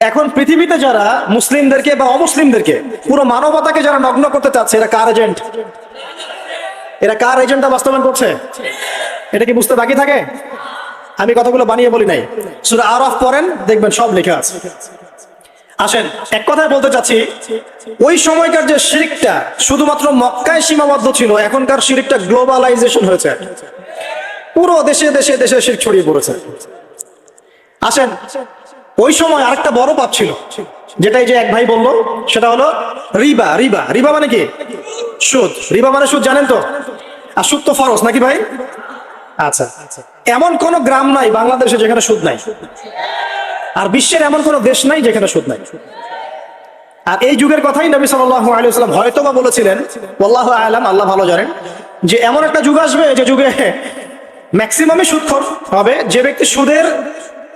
এখন পৃথিবীতে যারা মুসলিমদেরকে বা অমুসলিমদেরকে পুরো মানবতাকে যারা নগ্ন করতে চাচ্ছে, এরা কার এজেন্ট? এরা কার এজেন্টটা বাস্তবায়ন করছে? এটা কি বুঝতে বাকি থাকে? আমি কথাগুলো বানিয়ে বলি নাই, সূরা আরাফ পড়েন, দেখবেন সব লেখা আছে। আসেন, এক কথায় বলতে চাচ্ছি, ওই সময়কার যে শিরকটা শুধুমাত্র মক্কায় সীমাবদ্ধ ছিল, এখনকার শিরকটা গ্লোবালাইজেশন হয়েছে, পুরো দেশে দেশে দেশে শিরক ছড়িয়ে পড়েছে। আসেন, ওই সময় আরেকটা বড় পাপ ছিল, যেটা এই যে এক ভাই বললো, সেটা হলো রিবা। রিবা রিবা মানে কি? সুদ। রিবা মানে সুদ, জানেন তো? আর সুদ তো ফরজ নাকি ভাই? আচ্ছা, এমন কোন গ্রাম নাই বাংলাদেশে যেখানে সুদ নাই, আর বিশ্বের এমন কোন দেশ নাই যেখানে সুদ নাই। আর এই যুগের কথাই নবী সাল্লাল্লাহু আলাইহি ওয়াসাল্লাম হয়তো বা বলেছিলেন, আল্লাহু আ'লাম, আল্লাহ ভালো জানেন, যে এমন একটা যুগ আসবে যে যুগে ম্যাক্সিমামই সুদখোর হবে। যে ব্যক্তি সুদের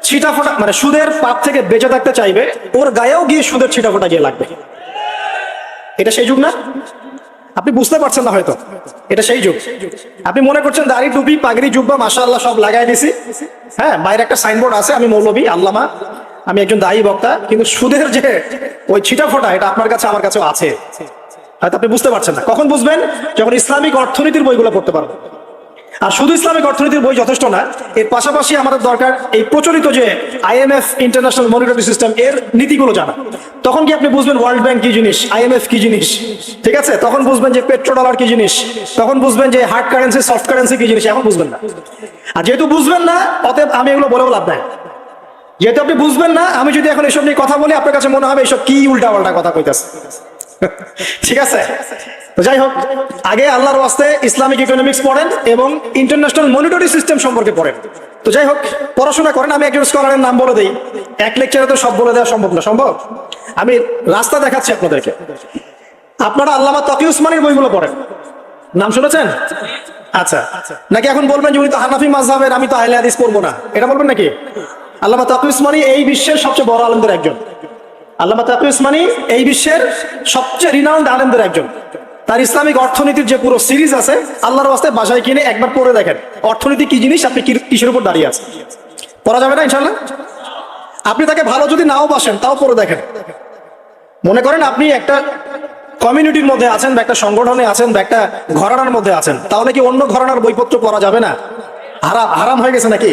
ছিটাফোঁটা, মানে সুদের পাপ থেকে বেঁচে থাকতে চাইবে, ওর গায়েও গিয়ে সুদের ছিটাফোঁটা গিয়ে লাগবে। এটা সেই যুগ না? আপনি বুঝতে পারছেন না হয়তো, এটা সেই যুগ। আপনি মনে করছেন দাড়ি টুপি পাগড়ি জুব্বা মাশাআল্লাহ সব লাগাই দিছি, হ্যাঁ, বাইরে একটা সাইনবোর্ড আছে, আমি মৌলবী আল্লামা, আমি একজন দায়ী বক্তা, কিন্তু সুদের যে ওই ছিটাফোঁটা, এটা আপনার কাছে আমার কাছেও আছে। হয়তো আপনি বুঝতে পারছেন না। কখন বুঝবেন? যখন ইসলামিক অর্থনীতির বইগুলো পড়তে পারবেন। আর শুধু ইসলামিক অর্থনীতির বই যথেষ্ট না, এর পাশাপাশি আমাদের দরকার এই প্রচলিত যে IMF, ইন্টারন্যাশনাল মনিটারি সিস্টেম, এর নীতিগুলো জানা। তখন কি আপনি বুঝবেন ওয়ার্ল্ড ব্যাংক কি জিনিস, IMF কি জিনিস, ঠিক আছে? তখন বুঝবেন যে পেট্রো ডলার কি জিনিস, তখন বুঝবেন যে হার্ড কারেন্সি সফট কারেন্সি কি জিনিস। এখন বুঝবেন না। আর যেহেতু বুঝবেন না, অতএব আমি এগুলো বলেও লাভ নাই। যেহেতু আপনি বুঝবেন না, আমি যদি এখন এসব নিয়ে কথা বলি, আপনার কাছে মনে হবে এসব কি উল্টা পাল্টা কথা কইতেছে। ঠিক আছে? তো যাই হোক, আগে আল্লাহর ওয়াস্তে ইসলামিক ইকোনমিক্স পড়েন এবং ইন্টারন্যাশনাল মনিটরি সিস্টেম সম্পর্কে পড়েন। তো যাই হোক, পড়াশোনা করেন। আমি একজন স্কলারের নাম বলে দিই, এক লেকচারে তো সব বলে দেওয়া সম্ভব না। সম্ভব? আমি রাস্তা দেখাচ্ছি আপনাদেরকে। আপনারা আল্লামা তকি উসমানীর বইগুলো পড়েন, নাম শুনেছেন? আচ্ছা, নাকি এখন বলবেন যে উনি তো হানাফি মাযহাবের, আমি তো আহলে হাদিস পড়বো না, এটা বলবেন নাকি? আল্লামা তকি উসমানী এই বিশ্বের সবচেয়ে বড় আলেমদের একজন। আল্লামা তাকি উসমানী এই বিশ্বের সবচেয়ে রিনাউন্ড আলেমদের একজন। তার ইসলামিক অর্থনীতির যে পুরো সিরিজ আছে, আল্লাহর ওয়াস্তে বাসায় কিনে একবার পড়ে দেখেন অর্থনীতি কি জিনিস, আপনি কিসের উপর দাঁড়িয়ে আছে। পড়া যাবে না ইনশাল্লাহ? আপনি তাকে ভালো যদি নাও বাসেন, তাও পড়ে দেখেন। মনে করেন আপনি একটা কমিউনিটির মধ্যে আছেন, বা একটা সংগঠনে আছেন, বা একটা ঘরানার মধ্যে আছেন, তাহলে কি অন্য ঘরানার বইপত্র পড়া যাবে না? হারাম হারাম হয়ে গেছে নাকি?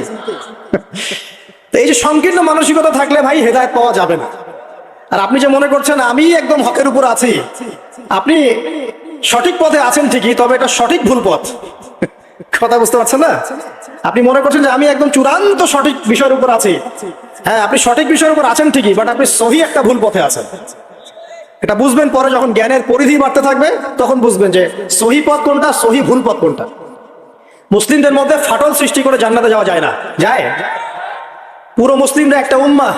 তো এই যে সংকীর্ণ মানসিকতা থাকলে ভাই হেদায়েত পাওয়া যাবে না। আর আপনি যে মনে করছেন আমি একদম হকের উপর আছি, আপনি সঠিক পথে আছেন ঠিকই, তবে এটা সঠিক ভুল পথ। কথা বুঝতে পারছেন না? আপনি মনে করছেন যে আমি একদম চূড়ান্ত সঠিক বিষয়ের উপর আছি। হ্যাঁ, আপনি সঠিক বিষয়ের উপর আছেন ঠিকই, বাট আপনি সহি একটা ভুল পথে আছেন। এটা বুঝবেন পরে, যখন জ্ঞানের পরিধি বাড়তে থাকবে, তখন বুঝবেন যে সহি পথ কোনটা, সহি ভুল পথ কোনটা। মুসলিমদের মধ্যে ফাটল সৃষ্টি করে জান্নাতে যাওয়া যায় না। যায়? পুরো মুসলিমরা একটা উম্মাহ,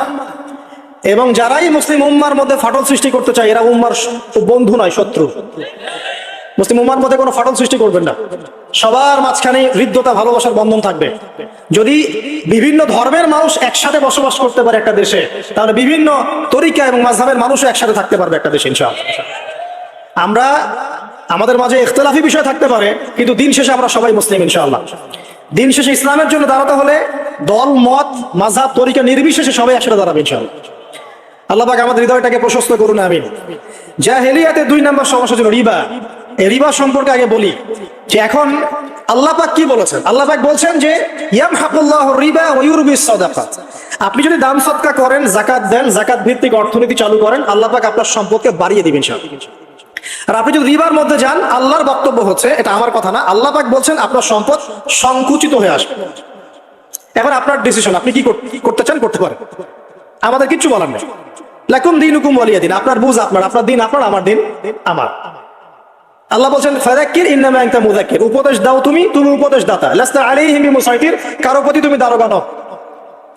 এবং যারাই মুসলিম উম্মার মধ্যে ফাটল সৃষ্টি করতে চায়, এরা উম্মার বন্ধু নয়, শত্রু। মুসলিম উম্মার মধ্যে কোনো ফাটল সৃষ্টি করবেন না। সবার মাঝখানে হৃদ্যতা, ভালোবাসার বন্ধন থাকবে। যদি বিভিন্ন ধর্মের মানুষ একসাথে বসবাস করতে পারে একটা দেশে, তাহলে বিভিন্ন তরিকা এবং মাযহাবের মানুষও একসাথে থাকতে পারবে একটা দেশে ইনশাআল্লাহ। আমরা, আমাদের মাঝে ইখতিলাফি বিষয় থাকতে পারে, কিন্তু দিন শেষে আমরা সবাই মুসলিম ইনশাআল্লাহ। দিন শেষে ইসলামের জন্য দাঁড়াতে হলে দল মত মাযহাব তরিকা নির্বিশেষে সবাই একসাথে দাঁড়াবে ইনশাআল্লাহ। আল্লাহ পাক আমাদের হৃদয়টাকে প্রশস্ত করুন, আমিন। জাহেলিয়াতে 2 নম্বর সমস্যা ছিল রিবা। এই রিবা সম্পর্কে আগে বলি যে এখন আল্লাহ পাক কি বলেছেন। আল্লাহ পাক বলছেন যে ইয়ামহাকুল্লাহুর রিবা ওয়া ইউরবিস সাদাকাত। আপনি যদি দান সদকা করেন, যাকাত দেন, যাকাত ভিত্তিক অর্থনীতি চালু করেন, আল্লাহ পাক আপনার সম্পদকে বাড়িয়ে দিবেন ইনশাআল্লাহ। আর আপনি যদি রিবার মধ্যে যান, আল্লাহর বক্তব্য হচ্ছে, এটা আমার কথা না, আল্লাহ পাক বলছেন আপনার সম্পদ সংকুচিত হয়ে আসবে। এখন আপনার ডিসিশন, আপনি কি করতে চান করতে পারেন, আমাদের কিচ্ছু বলার নেই। লাকুম দীনুকুম ওয়ালিয়া দিন, আপনার বুঝ আপনার, আপনার দিন আপনার, আমার দিন আমার। আল্লাহ বলছেন ফাযাক্কির ইন্নামা আনতা মুযাক্কির, উপদেশ দাও তুমি, তুমি উপদেশ দাতা। লাস্তা আলাইহিম বিমুসাইতির, কারো প্রতি তুমি দারোগা নও।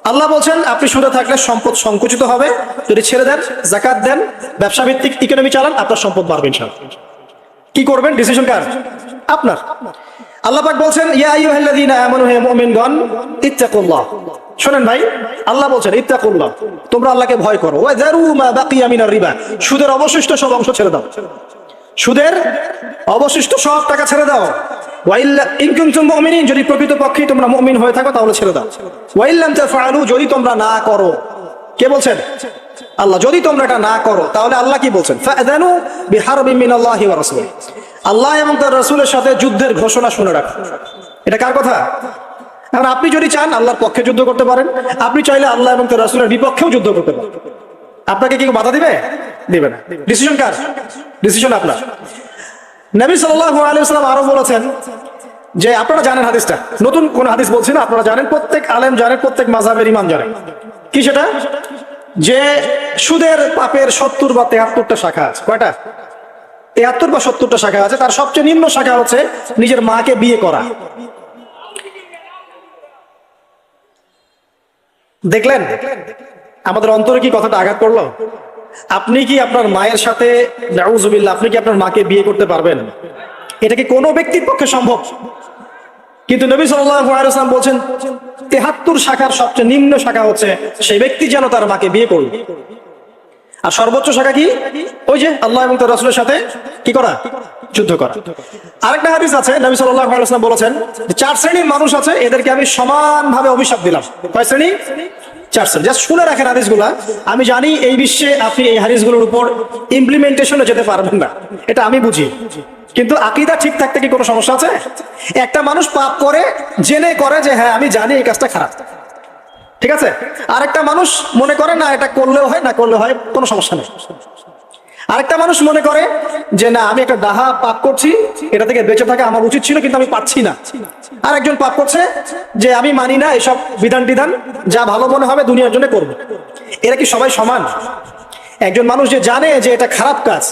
আল্লাহ বলছেন আপনি সুদে থাকলে সম্পদ সংকুচিত হবে, যদি ছেড়ে দেন, যাকাত দেন, ব্যবসা ভিত্তিক ইকোনমি চালান, আপনার সম্পদ বাড়বে ইনশাআল্লাহ। কি করবেন, ডিসিশন কার? আপনার। আল্লাহ পাক বলছেন ইয়া আইয়ুহাল্লাযীনা আমানু, হে মুমিনগণ, ইত্তাকুল্লাহ। শুনেন ভাই, আল্লাহ বলছেন ইত্তাকুল্লাহ, তোমরা আল্লাহকে ভয় করো। ওয়া যারু মা বাকিয়া মিনার রিবা, সুদের অবশিষ্ট সব অংশ ছেড়ে দাও। সুদের অবশিষ্ট সব টাকা ছেড়ে দাও। ওয়া ইল্লা ইন কুনতুম মুমিনিন, যদি প্রকৃতপক্ষে তোমরা মুমিন হয়ে থাকো তাহলে ছেড়ে দাও। ওয়া ইল্লাম তাফআলু, যদি তোমরা না করো। কে বলছেন? আল্লাহ যদি তোমরা এটা না করো তাহলে আল্লাহ কি বলছেন, ফাআযানু বিহারবিন মিনাল্লাহি ওয়া রাসূলিহি, আল্লাহ এবং তার রাসূলের সাথে যুদ্ধের ঘোষণা শুনে রাখো। এটা কার কথা? এখন আপনি যদি চান আল্লাহর পক্ষে যুদ্ধ করতে পারেন, আপনি চাইলে আল্লাহ এবং তার রাসূলের বিপক্ষেও যুদ্ধ করতে পারেন। আপনাকে কি বাধা দিবে? দিবে না। ডিসিশন কার? ডিসিশন আপনার। নবী সাল্লাল্লাহু আলাইহি ওয়াসাল্লাম আরো বলেছেন যে, আপনারা জানেন হাদিসটা, নতুন কোন হাদিস বলছি না, আপনারা জানেন, প্রত্যেক আলেম জানেন, প্রত্যেক মাযহাবের ইমাম জানেন। কি সেটা? যে সুদের পাপের 70 বা 73টা শাখা আছে। কয়টা? 73 বা 70টা শাখা আছে। তার সবচেয়ে নিম্ন শাখা হচ্ছে নিজের মাকে বিয়ে করা। দেখলেন আমাদের অন্তরে কি কথাটা আঘাত করলো? আপনি কি আপনার মায়ের সাথে, নাউযুবিল্লাহ, আপনি কি আপনার মাকে বিয়ে করতে পারবেন? এটা কি কোনো ব্যক্তির পক্ষে সম্ভব? কিন্তু নবী সাল্লাল্লাহু আলাইহি ওয়াসাল্লাম বলছেন 73 শাখার সবচেয়ে নিম্ন শাখা হচ্ছে সেই ব্যক্তি যেন তার মাকে বিয়ে করবে। আর সর্বোচ্চ শাখা কি? ওই যে আল্লাহ এবং তার রাসূলের সাথে কি করা? যুদ্ধ করা। আরেকটা হাদিস আছে, নবী সাল্লাল্লাহু আলাইহি ওয়াসাল্লাম বলেছেন যে 4 শ্রেণীর মানুষ আছে, এদেরকে আমি সমানভাবে অভিশাপ দিলাম। কয় শ্রেণী? 4 শ্রেণী। জাস্ট শুনে রাখেন হাদিসগুলা। আমি জানি এই বিশ্বে আপনি এই হাদিসগুলোর উপর ইমপ্লিমেন্টেশনে যেতে পারবেন না, এটা আমি বুঝি, কিন্তু আকীদা ঠিক থাকতে কি কোনো সমস্যা আছে? একটা মানুষ পাপ করে, জেনে করে যে হ্যাঁ আমি জানি এই কাজটা খারাপ, ঠিক আছে। আরেকটা মানুষ মনে করে না, এটা করলেও হয়, না করলেও হয়, কোনো সমস্যা নেই। আরেকটা মানুষ মনে করে যে না, আমি একটা ডাহা পাপ করছি, এটা থেকে বেঁচে থাকা আমার উচিত ছিল কিন্তু আমি পারছি না। আর একজন পাপ করছে যে আমি মানি না এসব বিধান টিধান, যা ভালো মনে হবে দুনিয়ার জন্য করব। এরা কি সবাই সমান? একজন মানুষ যে জানে যে এটা খারাপ কাজ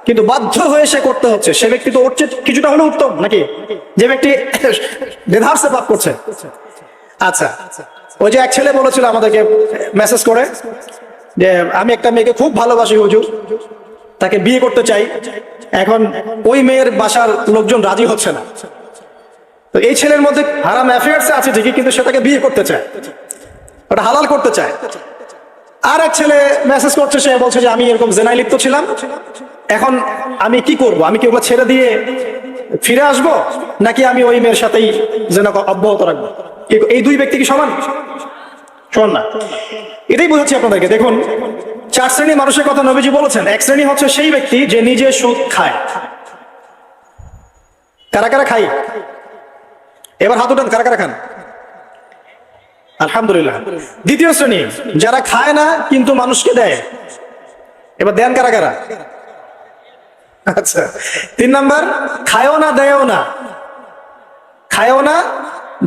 কিন্তু বাধ্য হয়ে সে করতে হচ্ছে, সে ব্যক্তি তো ওর চেয়ে কিছুটা হলেও উত্তম নাকি যে ব্যক্তি বেধারসে পাপ করছে? আচ্ছা, ওই যে এক ছেলে বলেছিল আমাদেরকে মেসেজ করে যে আমি একটা মেয়েকে খুব ভালোবাসি হুজুর, তাকে বিয়ে করতে চাই, এখন ওই মেয়ের বাসার লোকজন রাজি হচ্ছে না। তো এই ছেলের মধ্যে হারাম অ্যাফেয়ার্স আছে ঠিকই, কিন্তু সে তাকে বিয়ে করতে চায়, ওটা হালাল করতে চায়। আর এক ছেলে মেসেজ করছে, সে বলছে যে আমি এরকম জেনায় লিপ্ত ছিলাম, এখন আমি কি করব? আমি কি ওগুলো ছেড়ে দিয়ে ফিরে আসবো, নাকি আমি ওই মেয়ের সাথেই জেনা অব্যাহত রাখবো? এই দুই ব্যক্তি কি সমান? সমান না। এটাই বোঝাচ্ছি আপনাদেরকে। দেখুন, 4 শ্রেণীর মানুষের কথা নবীজি বলেছেন। এক শ্রেণী হচ্ছে সেই ব্যক্তি যে নিজে সুদ খায়। কারা কারা খাই? এবার হাত উঠান, কারা কারা খান? আলহামদুলিল্লাহ। দ্বিতীয় শ্রেণী যারা খায় না কিন্তু মানুষকে দেয়। এবার দেন কারা কারা? আচ্ছা। 3 নাম্বার, খায়ও না দেয়ও না, খায়ও না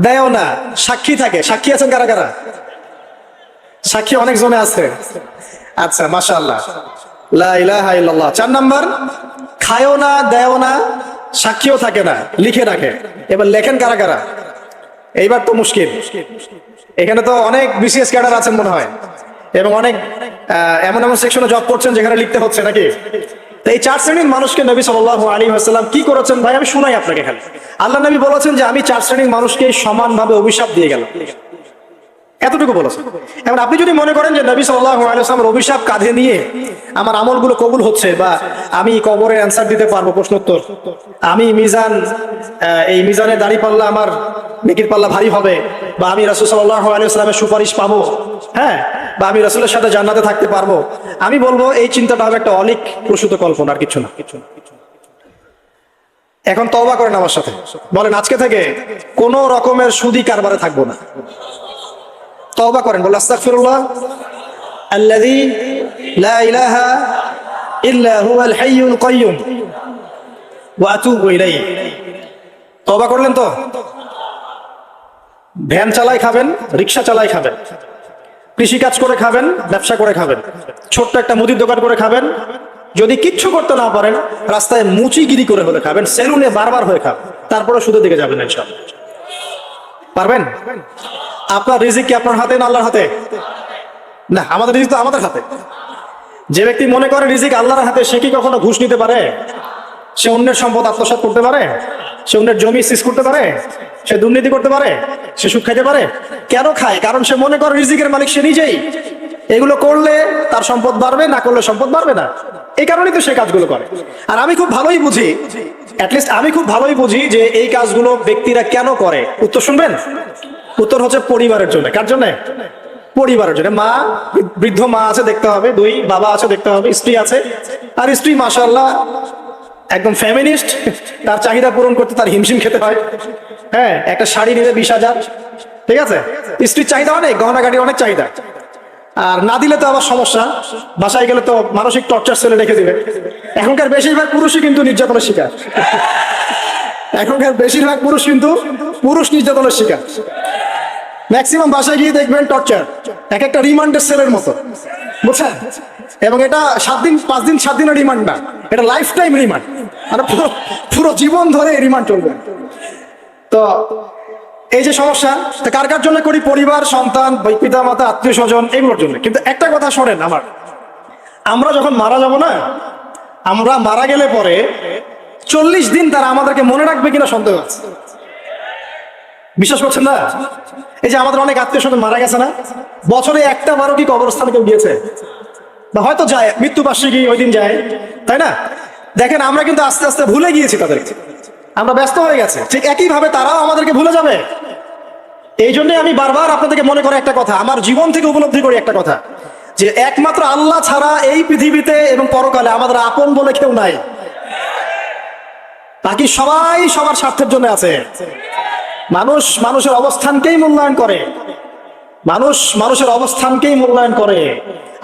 দেয়ও না, সাক্ষী থাকে। সাক্ষী আছেন কারা কারা? সাক্ষী অনেক জনে আছে। আচ্ছা, মাশাআল্লাহ, লা ইলাহা ইল্লাল্লাহ। 4 নাম্বার, খায়ও না দেয়ও না, সাক্ষীও থাকে না, লিখে রাখে। এবার লেখেন কারা কারা? এইবার তো মুশকিল। এখানে তো অনেক বিসিএস ক্যাডার আছেন মনে হয়, এবং অনেক এমন এমন সেকশনে জব করছেন যেখানে লিখতে হচ্ছে নাকি। তো এই 4 শ্রেণীর মানুষকে নবী সাল্লাল্লাহু আলাইহি ওয়াসাল্লাম কি করেছেন ভাই, আমি শুনাই আপনাকে খালি। আল্লাহ নবী বলেছেন যে আমি 4 শ্রেণীর মানুষকে সমানভাবে অভিশাপ দিয়ে গেলাম, এতটুকু বলেছেন। এখন আপনি যদি মনে করেন যে নবী সাল্লাল্লাহু আলাইহি ওয়াসাল্লামের অভিশাপ কাঁধে নিয়ে আমার আমলগুলো কবুল হচ্ছে, বা আমি কবরের অ্যানসার দিতে পারবো, প্রশ্নোত্তর, আমি মিজান, এই মিজানে দাঁড়ি পাল্লা, আমার নেকির পাল্লা ভারী হবে, বা আমি রাসূল সাল্লাল্লাহু আলাইহি ওয়াসাল্লামের সুপারিশ পাবো, হ্যাঁ, বা আমি রাসূলের সাথে জান্নাতে থাকতে পারবো, আমি বলবো এই চিন্তাটা হবে একটা অলিক প্রসূত কল্পনা, আর কিছু না। এখন তওবা করেন আমার সাথে, বলেন আজকে থেকে কোন রকমের সুদী কারবারে থাকবো না। তওবা করেন, বলেন আস্তাগফিরুল্লাহ আল্লাযী লা ইলাহা ইল্লা হুয়াল হাইয়ুল কাইয়্যুম ওয়া আতুবু ইলাইহি। তওবা করলেন তো? ভ্যান চালাই খাবেন, রিকশা চালাই খাবেন, কৃষিকাজ করে খাবেন, ব্যবসা করে খাবেন, ছোট্ট একটা মুদির দোকান করে খাবেন, যদি কিচ্ছু করতে না পারেন রাস্তায় মুচিগিরি করে হলে খাবেন, সেলুনে বারবার হয়ে খাবেন, তারপরে সুদের দিকে যাবেন ইনশাআল্লাহ। পারবেন? আপনার রিজিক কি আপনার হাতে না আল্লাহর হাতে? না, আমাদের রিজিক তো আমাদের হাতে। যে ব্যক্তি মনে করে রিজিক আল্লাহর হাতে, সে কি কখনো ঘুষ নিতে পারে? সে অন্যের সম্পদ আত্মসাৎ করতে পারে? সে অন্যের জমি সিজ করতে পারে? সে দুর্নীতি করতে পারে? সে সুদ খাইতে পারে? কেন খায়? কারণ সে মনে করে রিজিকের মালিক সে নিজেই। এগুলো করলে তার সম্পদ বাড়বে, না করলে সম্পদ বাড়বে না, এই কারণেই তো সে কাজগুলো করে। আর আমি খুব ভালোই বুঝি, অ্যাটলিস্ট আমি খুব ভালোই বুঝি যে এই কাজগুলো ব্যক্তিরা কেন করে। উত্তর শুনবেন? উত্তর হচ্ছে পরিবারের জন্য। কার জন্য? পরিবারের জন্য। মা, বৃদ্ধ মা আছে দেখতে হবে, দুই বাবা আছে দেখতে হবে, স্ত্রী আছে, আর স্ত্রী মাশাআল্লাহ একদম ফেমিনিস্ট, তার চাহিদা পূরণ করতে তার হিমশিম খেতে হয়। হ্যাঁ, একটা শাড়ি নিলে 20,000, ঠিক আছে, স্ত্রীর চাহিদা অনেক, গহনাগাটির অনেক চাহিদা। আর না দিলে তো আবার সমস্যা, বাসায় গেলে তো মানসিক টর্চার সেলে রেখে দিবে। এখনকার বেশিরভাগ পুরুষই কিন্তু নির্যাতনের শিকার, এখনকার বেশিরভাগ পুরুষ কিন্তু নির্যাতনের শিকার। ম্যাক্সিমাম বাসায় গিয়ে দেখবেন টর্চার, এক একটা রিমান্ডের সেলের মতো, বুঝছেন? এবং এটা 7 দিন 5 দিন 7 দিনের রিমান্ড না, এটা লাইফ টাইম রিমান্ড, মানে পুরো জীবন ধরে রিমান্ড চলবে। তো এই যে সমস্যা, কার কার জন্য করি? পরিবার, সন্তান, পিতা মাতা, আত্মীয় স্বজন, এগুলোর জন্য। কিন্তু একটা কথা শোনেন, আমরা যখন মারা যাব না, আমরা মারা গেলে পরে 40 দিন তারা আমাদেরকে মনে রাখবে কিনা সন্দেহ আছে। বিশ্বাস করছেন না? এই যে আমাদের অনেক আত্মীয় স্বজন মারা গেছে না, বছরে একটা বারো কি কবরস্থানে কেউ গিয়েছে? বা হয়তো যায়, মৃত্যুবার্ষিকী ওই দিন যায়, তাই না? দেখেন, আমরা কিন্তু আস্তে আস্তে ভুলে গিয়েছি তাদেরকে, আমরা ব্যস্ত হয়ে গেছে। ঠিক একইভাবে তারাও আমাদেরকে ভুলে যাবে। এই জন্যই আমি বারবার আপনাদেরকে মনে করে একটা কথা, আমার জীবন থেকে উপলব্ধি করি একটা কথা, যে একমাত্র আল্লাহ ছাড়া এই পৃথিবীতে এবং পরকালে আমাদের আপন বলে কেউ নাই। বাকি সবাই সবার স্বার্থের জন্য আছে। মানুষ মানুষের অবস্থানকেই মূল্যায়ন করে, মানুষের অবস্থানকেই মূল্যায়ন করে।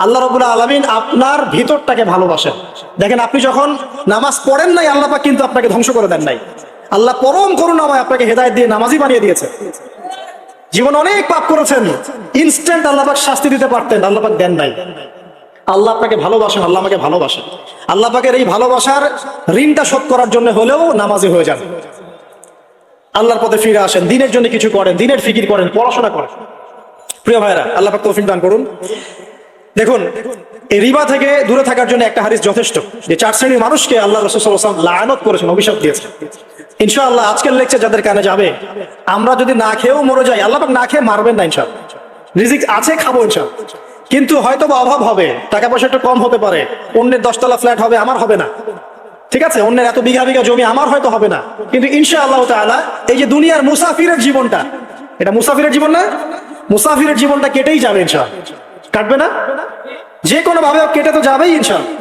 আল্লাহ রাব্বুল আলামিন আপনার ভিতরটাকে ভালোবাসেন। দেখেন, আপনি যখন নামাজ পড়েন নাই, আল্লাহ পাক কিন্তু আপনাকে ধ্বংস করে দেন নাই। আল্লাহ পরম করুণাময় আপনাকে হেদায়েত দিয়ে নামাজি বানিয়ে দিয়েছে। জীবন অনেক পাপ করেছেন, ইনস্ট্যান্ট আল্লাহ পাক শাস্তি দিতে পারতেন, আল্লাহ পাক দেন নাই। আল্লাহ আপনাকে ভালোবাসেন, আল্লাহ আমাকে ভালোবাসেন। আল্লাহ পাকের এই ভালোবাসার ঋণটা শোধ করার জন্য হলেও নামাজি হয়ে যান, আল্লাহর পথে ফিরে আসেন, দিনের জন্য কিছু করেন, দিনের ফিকির করেন, পড়াশোনা করেন। প্রিয় ভাইরা, আল্লাহ পাক তৌফিক দান করুন। দেখুন, এই রিবা থেকে দূরে থাকার জন্য একটা হাদিস যথেষ্ট, যে 4 শ্রেণীর মানুষকে আল্লাহ রাসূল সাল্লাল্লাহু আলাইহি ওয়াসাল্লাম লাআনত করেছেন, অভিশাপ দিয়েছেন। ইনশাআল্লাহ আজকের লেকচার যাদের কানে যাবে, আমরা যদি না খেয়েও মরে যাই, আল্লাহ পাক না খেয়ে মারবেন না ইনশাআল্লাহ। রিজিক আছে, খাবো ইনশাআল্লাহ। কিন্তু হয়তো বা অভাব হবে, টাকা পয়সা একটু কম হতে পারে, অন্যের 10 তলা ফ্ল্যাট হবে, আমার হবে না, ঠিক আছে, অন্যের এত বিঘা বিঘা জমি আমার হয়তো হবে না। কিন্তু ইনশাআল্লাহ তাআলা এই যে দুনিয়ার মুসাফিরের জীবনটা, এটা মুসাফিরের জীবন না? মুসাফিরের জীবনটা কেটেই যাবে ইনশাআল্লাহ। কাটবে না? যে কোনো ভাবে কেটে তো যাবেই ইনশাআল্লাহ।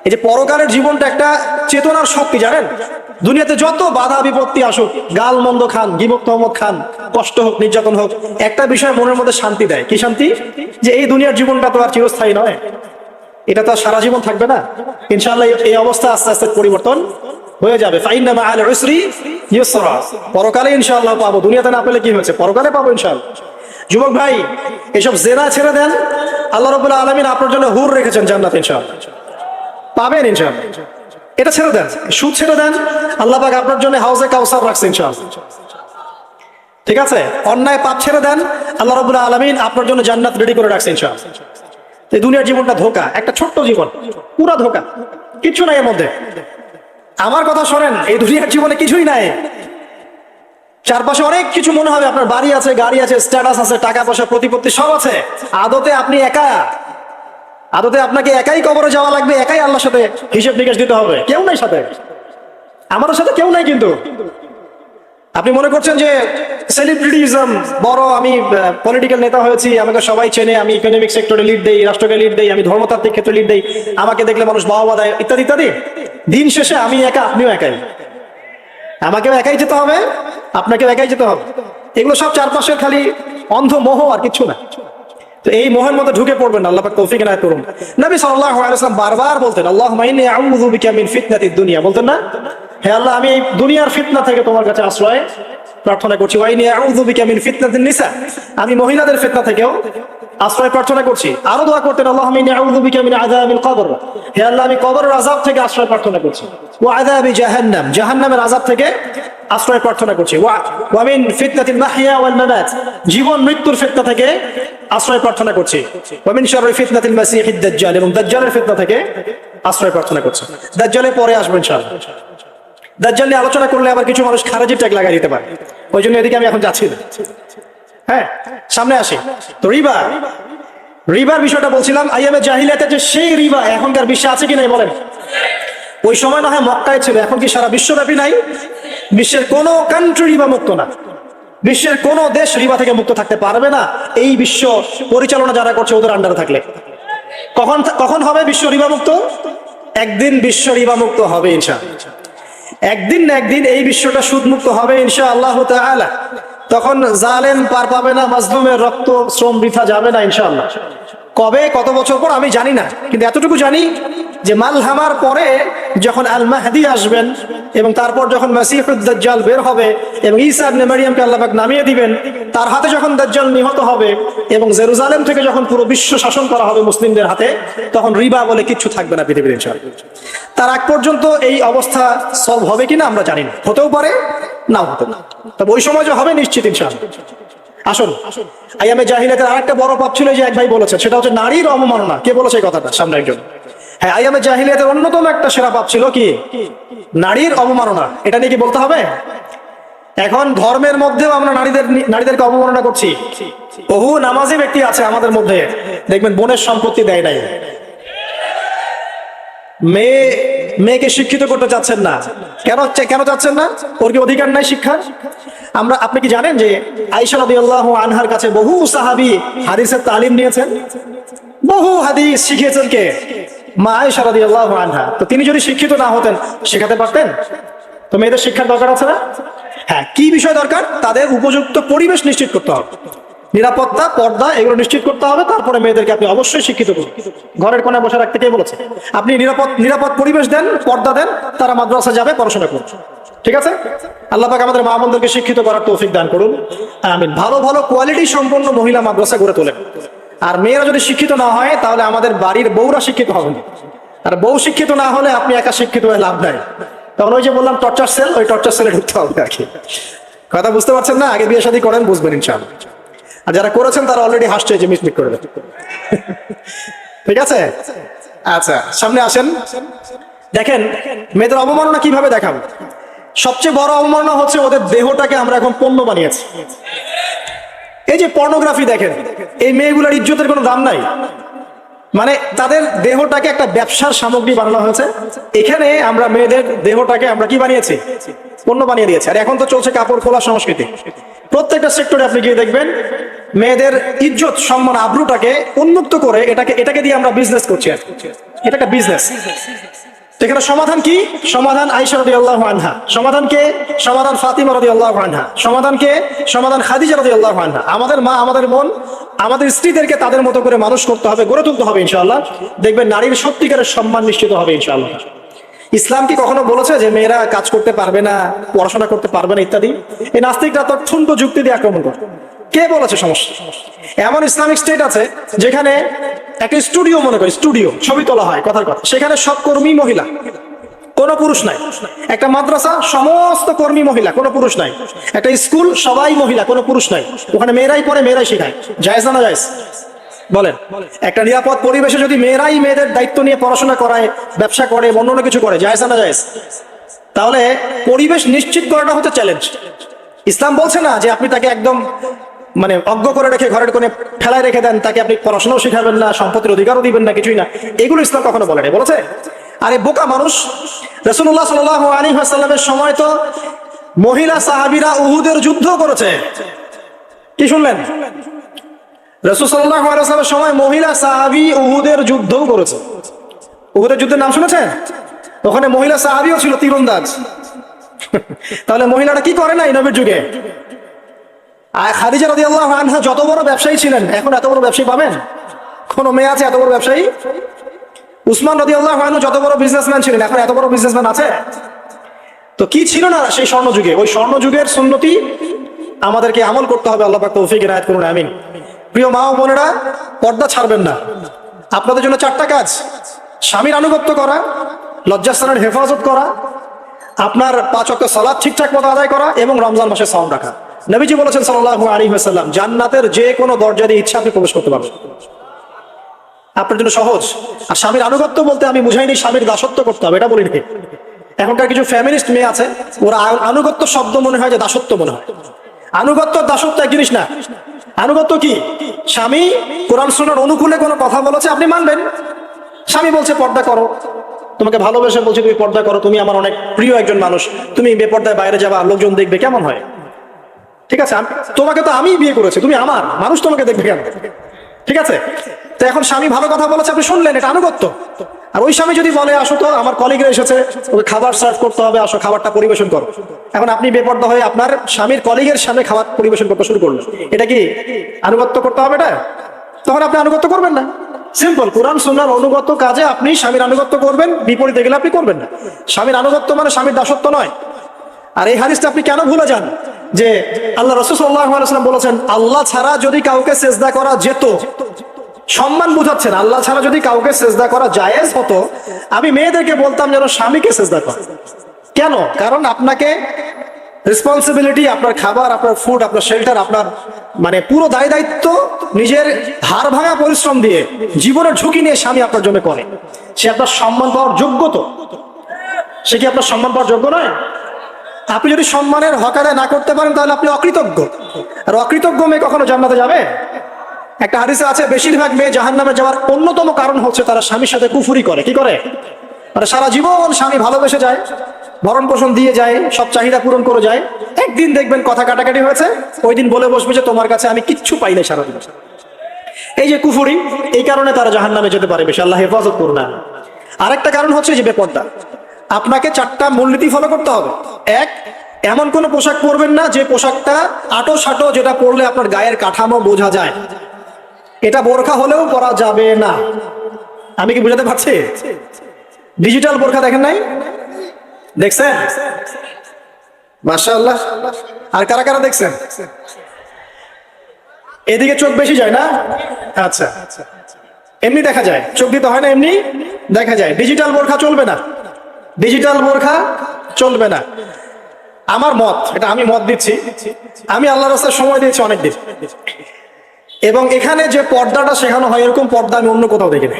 এই যে পরকালের জীবনটা একটা চেতনার শক্তি, জানেন? দুনিয়াতে যত বাধা বিপত্তি আসুক, গাল মন্দ খান, গীবত তহমত খান, কষ্ট হোক, নির্যাতন হোক, একটা বিষয় মনের মধ্যে শান্তি দেয়। কি শান্তি? যে এই দুনিয়ার জীবনটা তো আর চিরস্থায়ী নয়, এটা তো আর সারা জীবন থাকবে না। ইনশাআল্লাহ এই অবস্থা আস্তে আস্তে পরিবর্তন হয়ে যাবে। ফাইন্না মাআল উসরি ইউসরা, পরকালে ইনশাআল্লাহ পাবো, দুনিয়াতে না পেলে কি হয়েছে, পরকালে পাবো ইনশাআল্লাহ। যুবক ভাই, এসব জেনা ছেড়ে দেন, আল্লাহ রাব্বুল আলামিন আপনার জন্য হুর রেখেছেন জান্নাতে, ইনশাআল্লাহ পাবেন ইনশাআল্লাহ। এটা ছেড়ে দেন, সুদ ছেড়ে দেন, আল্লাহ পাক আপনার জন্য হাউজে কাউসার রাখছে ইনশাআল্লাহ, ঠিক আছে? অন্যায় পাপ ছেড়ে দেন, আল্লাহ রাব্বুল আলামিন আপনার জন্য জান্নাত রেডি করে রাখছে ইনশাআল্লাহ। এই দুনিয়ার জীবনটা ধোঁকা, একটা ছোট্ট জীবন, পুরা ধোঁকা, কিছু নাই এর মধ্যে। আমার কথা শোনেন, এই দুনিয়ার জীবনে কিছুই নাই। চারপাশে অনেক কিছু মনে হবে, আপনার বাড়ি আছে, গাড়ি আছে, স্ট্যাটাস আছে, টাকা পয়সা, প্রতিপত্তি সব আছে। আদতে আপনি একা, আদতে আপনাকে একাই কবরে যাওয়া লাগবে, একাই আল্লাহর সাথে হিসেব নিকেশ দিতে হবে, কেউ নাই সাথে, আমাদের সাথে কেউ নাই। কিন্তু আপনি মনে করছেন যে সেলিব্রিটিজম বড়, আমি পলিটিক্যাল নেতা হয়েছি, আমাকে সবাই চেনে, আমি ইকোনমিক সেক্টরে লিড দেই, রাষ্ট্রকে লিড দেই, আমি ধর্মতাত্ত্বিক ক্ষেত্রে লিড দেই, আমাকে দেখলে মানুষ বাহবা দেয়, ইত্যাদি ইত্যাদি। দিন শেষে আমি একা, আপনিও একাই, আমাকেও একাই যেতে হবে, আপনাকেও একাই যেতে হবে। এগুলো সব চারপাশের খালি অন্ধ মোহ, আর কিছু না। তো এই মোহের মধ্যে ঢুকে পড়বেন না, আল্লাহ পাক তৌফিক এনায়েত করুন। নবী সাল্লাল্লাহু আলাইহি ওয়াসাল্লাম বারবার বলতেন, আল্লাহুম্মা ইন্নী আউযু বিকা মিন ফিতনাতিদ দুনিয়া, বলতেন না? হে আল্লাহ, আমি এই দুনিয়ার ফিতনা থেকে তোমার কাছে আশ্রয় প্রার্থনা করছি। ওয়া ইন্নী আউযু বিকা মিন ফিতনাতিন নিসা, আমি মহিলাদের ফিতনা থেকেও আশ্রয় প্রার্থনা করছি। আরো দোয়া করতেন, আল্লাহুম্মা ইন্নী আউযু বিকা মিন আযাবিল কবর, হে আল্লাহ, আমি কবরের আযাব থেকে আশ্রয় প্রার্থনা করছি। ওয়া আযাবি জাহান্নাম, জাহান্নামের আযাব থেকে আশ্রয় প্রার্থনা করছি। ওয়া মিন ফিতনাতিল মাহইয়া ওয়াল মামাত, জীবন মৃত্যুর ফিতনা থেকে আশ্রয় প্রার্থনা করছি। ওয়া মিন শাররি ফিতনাতিল মাসিহিদ দাজ্জাল, এবং দাজ্জালের ফিতনা থেকে আশ্রয় প্রার্থনা করছি। দাজ্জালের পরে আসবো ইনশাআল্লাহ। দাজ্জাল নিয়ে আলোচনা করলে আবার কিছু মানুষ খারাজি ট্যাগ লাগিয়ে দিতে পারে, ওই জন্য এদিকে আমি এখন যাচ্ছি না। হ্যাঁ, সামনে আসি। তো রিবার বিষয়টা বলছিলাম, আইয়ামে জাহিলিয়াতে যে সেই রিবা এখনকার বিশ্বে আছে কি নাই বলেন? ওই সময় না হয় মক্কায় ছিল, এখন কি সারা বিশ্বব্যাপী নাই? বিশ্বের কোনো কান্ট্রি রিবা মুক্ত না, বিশ্বের কোনো দেশ রিবা থেকে মুক্ত থাকতে পারবে না এই বিশ্ব পরিচালনা যারা করছে ওদের আন্ডারে থাকলে। কখন কখন হবে বিশ্ব রিবা মুক্ত? একদিন বিশ্ব রিবা মুক্ত হবে ইনশাআল্লাহ। একদিন না একদিন এই বিশ্বটা সুদ মুক্ত হবে ইনশাআল্লাহ তাআলা। তখন জালেম পার পাবে না, মাজলুমের রক্ত শ্রম বৃথা যাবে না ইনশাআল্লাহ। কবে, কত বছর পর আমি জানি না, কিন্তু এতটুকু জানি যে মালহামার পরে যখন আল মাহদি আসবেন এবং তারপর যখন মাসিহুদ দাজ্জাল বের হবে এবং ঈসা ইবনে মারইয়ামকে আল্লাহ পাক নামিয়ে দিবেন, তার হাতে যখন দাজ্জাল নিহত হবে এবং জেরুজালেম থেকে যখন পুরো বিশ্ব শাসন করা হবে মুসলিমদের হাতে, তখন রিবা বলে কিচ্ছু থাকবে না পৃথিবীর ইনশাআল্লাহ। তার আগ পর্যন্ত এই অবস্থা সলভ হবে কিনা আমরা জানি না, হতেও পারে নাও হতে পারে, তবে ওই সময় যে হবে নিশ্চিত ইনশাআল্লাহ। আসুন, আইয়ামে জাহিলিয়াতের আরেকটা বড় পাপ ছিল যে এক ভাই বলেছে, সেটা হচ্ছে নারীর অবমাননা। কে বলেছে এই কথাটা? সামনে একজন। হ্যাঁ, আইয়ামে জাহিলিয়াতের অন্যতম একটা সেরা পাপ ছিল কি? নারীর অবমাননা। এটা নিয়ে কি বলতে হবে? এখন ধর্মের মধ্যেও আমরা নারীদেরকে অবমাননা করছি। বহু নামাজি ব্যক্তি আছে আমাদের মধ্যে, দেখবেন বোনের সম্পত্তি দেয় নাই, মেয়েকে শিক্ষিত করতে চাচ্ছেন না। কেন চাচ্ছেন না? ওর কি অধিকার নাই শিক্ষার? আপনি কি জানেন যে আয়েশা রাদিয়াল্লাহু আনহার কাছে বহু সাহাবী হাদিসের তালিম নিয়েছেন, বহু হাদিস শিখিয়েছেন কে? মা আয়েশা রাদিয়াল্লাহু আনহা। তো তিনি যদি শিক্ষিত না হতেন শেখাতে পারতেন? তো মেয়েদের শিক্ষার দরকার আছে না? হ্যাঁ, কি বিষয় দরকার? তাদের উপযুক্ত পরিবেশ নিশ্চিত করতে হবে, নিরাপত্তা, পর্দা এগুলো নিশ্চিত করতে হবে। তারপরে মেয়েদেরকে আপনি অবশ্যই শিক্ষিত করুন। ঘরের কোণে বসে রাখতে কে বলেছে? আপনি নিরাপদ পরিবেশ দেন, পর্দা দেন, তারা মাদ্রাসা যাবে, পড়াশোনা করুন। ঠিক আছে? আল্লাহ পাক আমাদের মা বোনদেরকে শিক্ষিত করার তৌফিক দান করুন, আমিন। ভালো ভালো কোয়ালিটি সম্পন্ন মহিলা মাদ্রাসা গড়ে তোলেন। আর মেয়েরা যদি শিক্ষিত না হয় তাহলে আমাদের বাড়ির বউরা শিক্ষিত হবেন। আর বউ শিক্ষিত না হলে আপনি একা শিক্ষিত হয়ে লাভ নাই। তখন ওই যে বললাম টর্চার সেল, ওই টর্চার সেলে ঢুকতে হবে আর কি। কথা বুঝতে পারছেন না? আগে বিয়ে শাদী করেন, বুঝবেন ইনশাআল্লাহ। আর যারা করেছেন তারা অলরেডি হাসছে যে মিসমিট করে দেন। ঠিক আছে? আচ্ছা, সামনে আসেন। দেখেন মেয়েদের অবমাননা কিভাবে দেখাবো। সবচেয়ে বড় অবমাননা হচ্ছে ওদের দেহটাকে আমরা এখন পণ্য বানিয়েছি। এই যে পর্নোগ্রাফি দেখেন, এই মেয়েগুলোর ইজ্জতের কোনো দাম নাই। মানে তাদের দেহটাকে একটা ব্যবসার সামগ্রী বানানো হয়েছে। এখানে আমরা মেয়েদের দেহটাকে আমরা কি বানিয়েছি? পণ্য বানিয়ে দিয়েছি। আর এখন তো চলছে কাপড় খোলা সংস্কৃতি। প্রত্যেকটা সেক্টরে আপনি গিয়ে দেখবেন মেয়েদের ইজ্জত, সম্মান, আব্রুটাকে উন্মুক্ত করে এটাকে দিয়ে আমরা বিজনেস করছি। এটা একটা বিজনেস। এখানে সমাধান কি? সমাধান আয়েশা রাদিয়াল্লাহু আনহা। সমাধান কে? সমাধান ফাতিমা রাদিয়াল্লাহু আনহা। সমাধান কে? সমাধান খাদিজা রাদিয়াল্লাহু আনহা। আমাদের মা, আমাদের বোন, আমাদের স্ত্রীদেরকে তাদের মতো করে মানুষ করতে হবে, গড়ে তুলতে হবে ইনশাআল্লাহ। দেখবেন নারীর সত্যিকারের সম্মান নিশ্চিত হবে ইনশাআল্লাহ। ইসলাম কি কখনো বলেছে যে মেয়েরা কাজ করতে পারবে না, পড়াশোনা করতে পারবে না ইত্যাদি? এই নাস্তিকরা তো ঠুনকো যুক্তি দিয়ে আক্রমণ করে। কে বলেছে? সমস্যা এমন ইসলামিক স্টেট আছে যেখানে একটা স্টুডিও, মনে করি স্টুডিও, ছবি তোলা হয়, কথার কথা, সেখানে সব কর্মী মহিলা, কোনো পুরুষ নাই। একটা মাদ্রাসা, সমস্ত কর্মী মহিলা, কোনো পুরুষ নাই। একটা স্কুল, সবাই মহিলা, কোনো পুরুষ নাই। ওখানে মেয়েরাই পড়ে, মেয়েরাই শেখায়। জায়েজ না জায়েজ বলেন? একটা নিরাপদ পরিবেশে যদি মেয়েরাই মেয়েদের দায়িত্ব নিয়ে পড়াশোনা করায়, ব্যবসা করে, অন্য কিছু করে, জায়েজ না জায়েজ? তাহলে পরিবেশ নিশ্চিত করাটা হচ্ছে চ্যালেঞ্জ। ইসলাম বলছে না যে আপনি তাকে একদম মানে অজ্ঞ করে রেখে ঘরের কোণে ফেলায় রেখে দেন, তাকে আপনি পড়াশোনাও শেখাবেন না, সম্পত্তির অধিকারও দিবেন না, কিছুই না। এগুলো ইসলাম কখনো বলে নাই। বলেছে? আরে বোকা মানুষ, রাসূলুল্লাহ সাল্লাল্লাহু আলাইহি ওয়াসাল্লামের সময় তো মহিলা সাহাবীরা উহুদের যুদ্ধ করেছে। কি শুনলেন? রাসূল সাল্লাল্লাহু আলাইহি ওয়াসাল্লামের সময় মহিলা সাহাবী উহুদের যুদ্ধও করেছে। উহুদের যুদ্ধের নাম শুনেছেন? ওখানে মহিলা সাহাবীও ছিল, তীরন্দাজ। তাহলে মহিলাটা কি করে নাই নবীর যুগে? আর খাদিজা রাদিয়াল্লাহু আনহা যত বড় ব্যবসায়ী ছিলেন, এখন এত বড় ব্যবসায়ী পাবেন? কোন মেয়ে আছে এত বড় ব্যবসায়ী? উসমান রাদিয়াল্লাহু আনহু যত বড় বিজনেসম্যান ছিলেন, এখন এত বড় বিজনেসম্যান আছে? তো কি ছিল না সেই স্বর্ণযুগে? ওই স্বর্ণযুগের সুন্নতি আমাদেরকে আমল করতে হবে। আল্লাহ পাক তৌফিক ইনায়াত করুন, আমিন। প্রিয় মা ও বোনেরা, পর্দা ছাড়বেন না। আপনাদের জন্য 4টা কাজ: স্বামীর আনুগত্য করা, লজ্জাস্থানের হেফাজত করা, আপনার 5 ওয়াক্ত সালাত ঠিকঠাক মতো আদায় করা এবং রমজান মাসে সাওম রাখা। নবীজি বলেছেন সাল্লাল্লাহু আলাইহি ওয়াসাল্লাম, জান্নাতের যে কোনো দরজা দিয়ে ইচ্ছা আপনি প্রবেশ করতে পারবেন। আপনার জন্য সহজ। আর স্বামীর আনুগত্য বলতে আমি বুঝাইনি স্বামীর দাসত্ব করতে হবে, এটা বলিনি। এখনকার কিছু ফ্যামিলিস্ট মেয়ে আছে, ওরা আনুগত্য শব্দ মনে হয় যে দাসত্ব মনে হয়। আনুগত্য দাসত্ব এক জিনিস না। আনুগত্য কি? স্বামী কোরআন সুন্নাহর অনুকূলে কোনো কথা বলেছে, আপনি মানবেন। স্বামী বলছে পর্দা করো, তোমাকে ভালোবেসে বলছে তুমি পর্দা করো, তুমি আমার অনেক প্রিয় একজন মানুষ, তুমি বেপর্দায় বাইরে যাবা, লোকজন দেখবে, কেমন হয়? ঠিক আছে, তোমাকে তো আমি বিয়ে করেছি, তুমি আমার, মানুষ তোমাকে দেখবে কেন? ঠিক আছে, তো এখন স্বামী ভালো কথা বলেছে, আপনি শুনলেন, এটা আনুগত্য। আর ওই স্বামী যদি বলে আসো তো আমার কলিগরা এসেছে, ওকে খাবার সার্ভ করতে হবে, আসো খাবারটা পরিবেশন করো, এখন আপনি বেপরদা হয়ে আপনার স্বামীর কলিগের সামনে খাবার পরিবেশন করতে শুরু করলেন, এটা কি আনুগত্য করতে হবে? এটা তখন আপনি আনুগত্য করবেন না। সিম্পল, কোরআন সুন্নাহর অনুগত কাজে আপনি স্বামীর আনুগত্য করবেন, বিপরীতে গেলে আপনি করবেন না। স্বামীর আনুগত্য মানে স্বামীর দাসত্ব নয়। আর এই হাদিসটা আপনি কেন ভুলে যান যে আল্লাহ রাসূল সাল্লাল্লাহু আলাইহি ওয়াসাল্লাম বলেছেন আল্লাহ ছাড়া যদি কাউকে সিজদা করা যেত, সম্মান বুঝাচ্ছেন, আল্লাহ ছাড়া যদি কাউকে সিজদা করা জায়েজ হতো, আমি মেয়েদেরকে বলতাম যেন স্বামীকে সিজদা করে। কেন? কারণ আপনাকে রেসপন্সিবিলিটি, আপনার খাবার, আপনার ফুড, আপনার শেল্টার, আপনার মানে পুরো দায় দায়িত্ব নিজের হাড় ভাঙা পরিশ্রম দিয়ে, জীবনের ঝুঁকি নিয়ে স্বামী আপনার জন্য করে। সে আপনার সম্মান পাওয়ার যোগ্য তো? সে কি আপনার সম্মান পাওয়ার যোগ্য নয়? আপনি যদি সম্মানের হক আদায় না করতে পারেন তাহলে আপনি অকৃতজ্ঞ। আর অকৃতজ্ঞ মেয়ে কখনো জান্নাতে যাবে? একটা হাদিসে আছে বেশিরভাগ মেয়ে জাহান্নামে যাওয়ার অন্যতম কারণ হচ্ছে তারা স্বামীর সাথে কুফরি করে। কি করে? মানে সারা জীবন স্বামী ভালোবেসে যায়, ভরণ পোষণ দিয়ে যায়, সব চাহিদা পূরণ করে যায়, একদিন দেখবেন কথা কাটাকাটি হয়েছে, ওই দিন বলে বসবে যে তোমার কাছে আমি কিচ্ছু পাই না সারাদিন। এই যে কুফরি, এই কারণে তারা জাহান্নামে যেতে পারে বেশি। আল্লাহ হেফাজত করুন না। আরেকটা কারণ হচ্ছে যে বেপর্দা। আপনাকে 4টা মূলনীতি ফলো করতে হবে। এক, এমন কোন পোশাক পরবেন না যে পোশাকটা আটো সাটো, যেটা পরলে আপনার গায়ের কাঠামো বোঝা যায়। এটা বোরখা হলেও পরা যাবে না। আমি কি বুঝাতে পারছি? ডিজিটাল বোরখা দেখেন নাই? দেখছেন? মাশাআল্লাহ। আর কারা কারা দেখছেন? এদিকে চোখ বেশি যায় না? আচ্ছা, এমনি দেখা যায়, চোখ দিতে হয় না, এমনি দেখা যায়। ডিজিটাল বোরখা চলবে না, ডিজিটাল বোরখা চলবে না। আমার মত, এটা আমি মত দিচ্ছি, আমি আল্লাহর রাস্তায় সময় দিয়েছি অনেকদিন, এবং এখানে যে পর্দাটা শেখানো হয় এরকম পর্দা আমি অন্য কোথাও দেখিনি।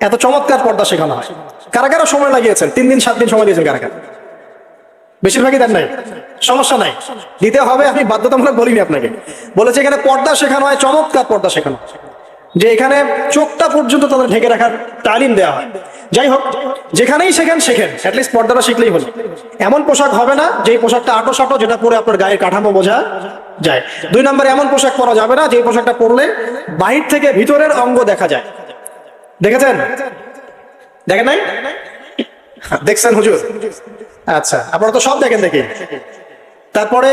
এত চমৎকার পর্দা শেখানো হয়। কারা কারা সময় লাগিয়েছেন? 3 দিন 7 দিন সময় দিয়েছেন কারা কারা? বেশিরভাগই দেন নাই, সমস্যা নাই, দিতে হবে। আমি বাধ্যতামূলক বলিনি আপনাকে, বলেছি এখানে পর্দা শেখানো হয়, চমৎকার পর্দা শেখানো, যে এখানে চোখটা পর্যন্ত তাদের ঢেকে রাখার তালিম দেওয়া হয়। যাই হোক, যেখানেই শেখেন অ্যাটলিস্ট পর্দাটা শিখলেই হলো। এমন পোশাক হবে না যেই পোশাকটা আটো সাটো, যেটা পরে আপনার গায়ের কাঠামো বোঝা যায়। 2 নম্বরে এমন পোশাক পরা যাবে না যে পোশাকটা পরলে বাহির থেকে ভিতরের অঙ্গ দেখা যায়। দেখেছেন? দেখেন নাই? দেখছেন হুজুর? আচ্ছা, আপনারা তো সব দেখেন দেখি। তারপরে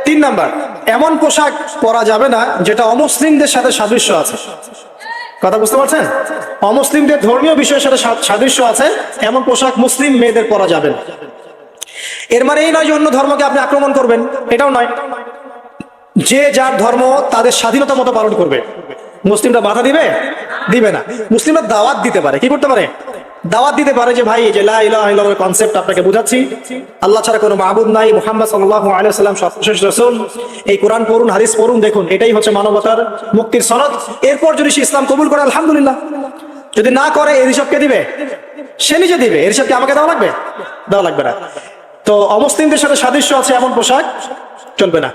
3 নাম্বার, এমন পোশাক পরা যাবে না যেটা অমুসলিমদের সাথে সাদৃশ্য আছে। কথা বুঝতে পারছেন? অমুসলিমদের ধর্মীয় বিষয়ের সাথে সাদৃশ্য আছে এমন পোশাক মুসলিম মেয়েদের পরা যাবে না। এর মানে এই নয় যে অন্য ধর্মকে আপনি আক্রমণ করবেন, এটাও নয়। যে যার ধর্ম তাদের স্বাধীনতা মতো পালন করবে। মুসলিমরা বাধা দিবে? দিবে না। মুসলিমরা দাওয়াত দিতে পারে। কি করতে পারে? দাওয়াত দিতে পারে যে ভাই, যে লা ইলাহা ইল্লাল্লাহর কনসেপ্ট আপনাকে বুঝাচ্ছি, আল্লাহ ছাড়া কোনো মাবুদ নাই, মুহাম্মদ সাল্লাল্লাহু আলাইহি ওয়াসাল্লাম সর্বশেষ রাসূল, এই কোরআন পড়ুন, হাদিস পড়ুন, দেখুন এটাই হচ্ছে মানবতার মুক্তির সনদ। এরপর যদি সে ইসলাম কবুল করে আলহামদুলিল্লাহ, যদি না করে এর হিসাব কে দিবে? সে নিজে দিবে। এর হিসাব কি আমাকে দেওয়া লাগবে? দেওয়া লাগবে না। তো অমুসলিমদের সাথে সাদৃশ্য আছে এমন পোশাক চলবে না।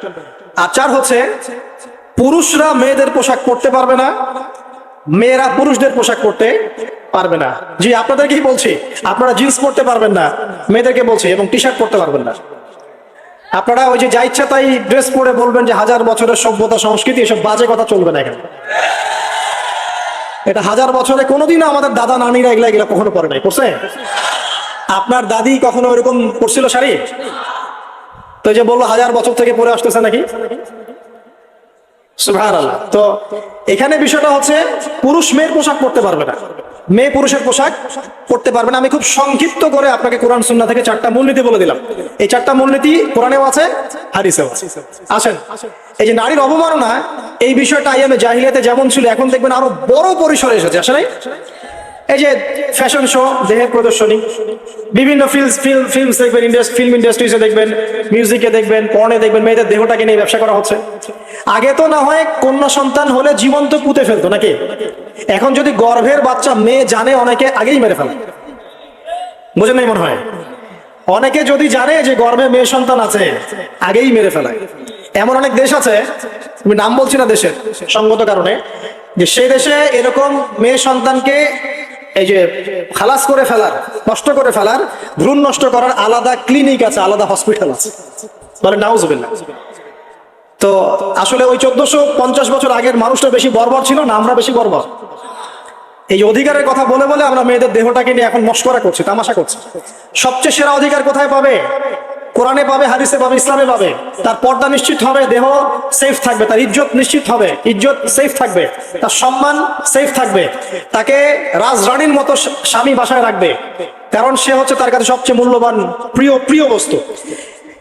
আর 4 হচ্ছে, পুরুষরা মেয়েদের পোশাক পরতে পারবে না, মেয়েরা পুরুষদের পোশাক পরতে পারবে না। জি, আপনাদেরকেই বলছি, আপনারা জিন্স পরতে পারবেন না, মেয়েদেরকে বলছি, এবং টি শার্ট পরতে পারবেন না। আপনারা ওই যে যা ইচ্ছা তাই ড্রেস পরে বলবেন যে 1000 বছরের সভ্যতা সংস্কৃতি, এসব বাজে কথা চলবে না এখানে। এটা 1000 বছরে কোনোদিনও আমাদের দাদা নানিরা এগুলা কখনো পরে নাই। পড়ছে? আপনার দাদি কখনো এরকম পরছিল শাড়ি? তো যে বললো 1000 বছর থেকে পরে আসতেছে নাকি? সুবহানাল্লাহ। তো এখানে বিষয়টা হচ্ছে, পুরুষ মেয়ের পোশাক পরতে পারবে না, মেয়ে পুরুষের পোশাক পরতে পারবে না। আমি খুব সংক্ষিপ্ত করে আপনাকে কোরআন সুন্নাহ থেকে 4টা মূলনীতি বলে দিলাম। এই 4টা মূলনীতি কোরআনেও আছে, হাদিসেও আছে। আসেন, এই যে নারীর অবমাননা, এই বিষয়টা আইয়ামে জাহিলিয়াতে যেমন ছিল, এখন দেখবেন আরো বড় পরিসরে এসেছে। আসলে এই যে ফ্যাশন শো, দেহের প্রদর্শনী, বিভিন্ন ফিল্ম দেখবেন, ফিল্ম ইন্ডাস্ট্রিজে দেখবেন, মিউজিকে দেখবেন, পর্নে দেখবেন, মেয়েদের দেহটাকে নিয়ে ব্যবসা করা হচ্ছে। আগে তো না হয় কন্যা সন্তান হলে জীবন্ত পুঁতে ফেলতো নাকি? এখন যদি গর্ভের বাচ্চা মেয়ে জানে, অনেকে আগেই মেরে ফেলে। বোঝেন নাই মনে হয়? অনেকে যদি জানে যে গর্ভে মেয়ে সন্তান আছে, আগেই মেরে ফেলায়। এমন অনেক দেশ আছে, আমি নাম বলছি না দেশের সঙ্গত কারণে, যে সেই দেশে এরকম মেয়ে সন্তানকে এই যে খালাস করে ফেলার, নষ্ট করে ফেলার, ভ্রূণ নষ্ট করার আলাদা ক্লিনিক আছে, আলাদা হসপিটাল আছে। বলে নাউজুবিল্লাহ। তো আসলে ওই 1450 বছর আগের মানুষটা বেশি বর্বর ছিল না আমরা বেশি বর্বর? এই অধিকারের কথা বলে বলে আমরা মেয়েদের দেহটাকে নিয়ে এখন মশকরা করছি, তামাশা করছি। সবচেয়ে সেরা অধিকার কোথায় পাবে? কোরআনে পাবে, হাদিসে পাবে, ইসলামে পাবে। তার পর্দা নিশ্চিত হবে, দেহ সেফ থাকবে, তার ইজ্জত নিশ্চিত হবে, ইজ্জত সেফ থাকবে, তার সম্মান সেফ থাকবে, তাকে রাজরানীর মতো স্বামী বাসায় রাখবে, কারণ সে হচ্ছে তার কাছে সবচেয়ে মূল্যবান প্রিয় প্রিয় বস্তু।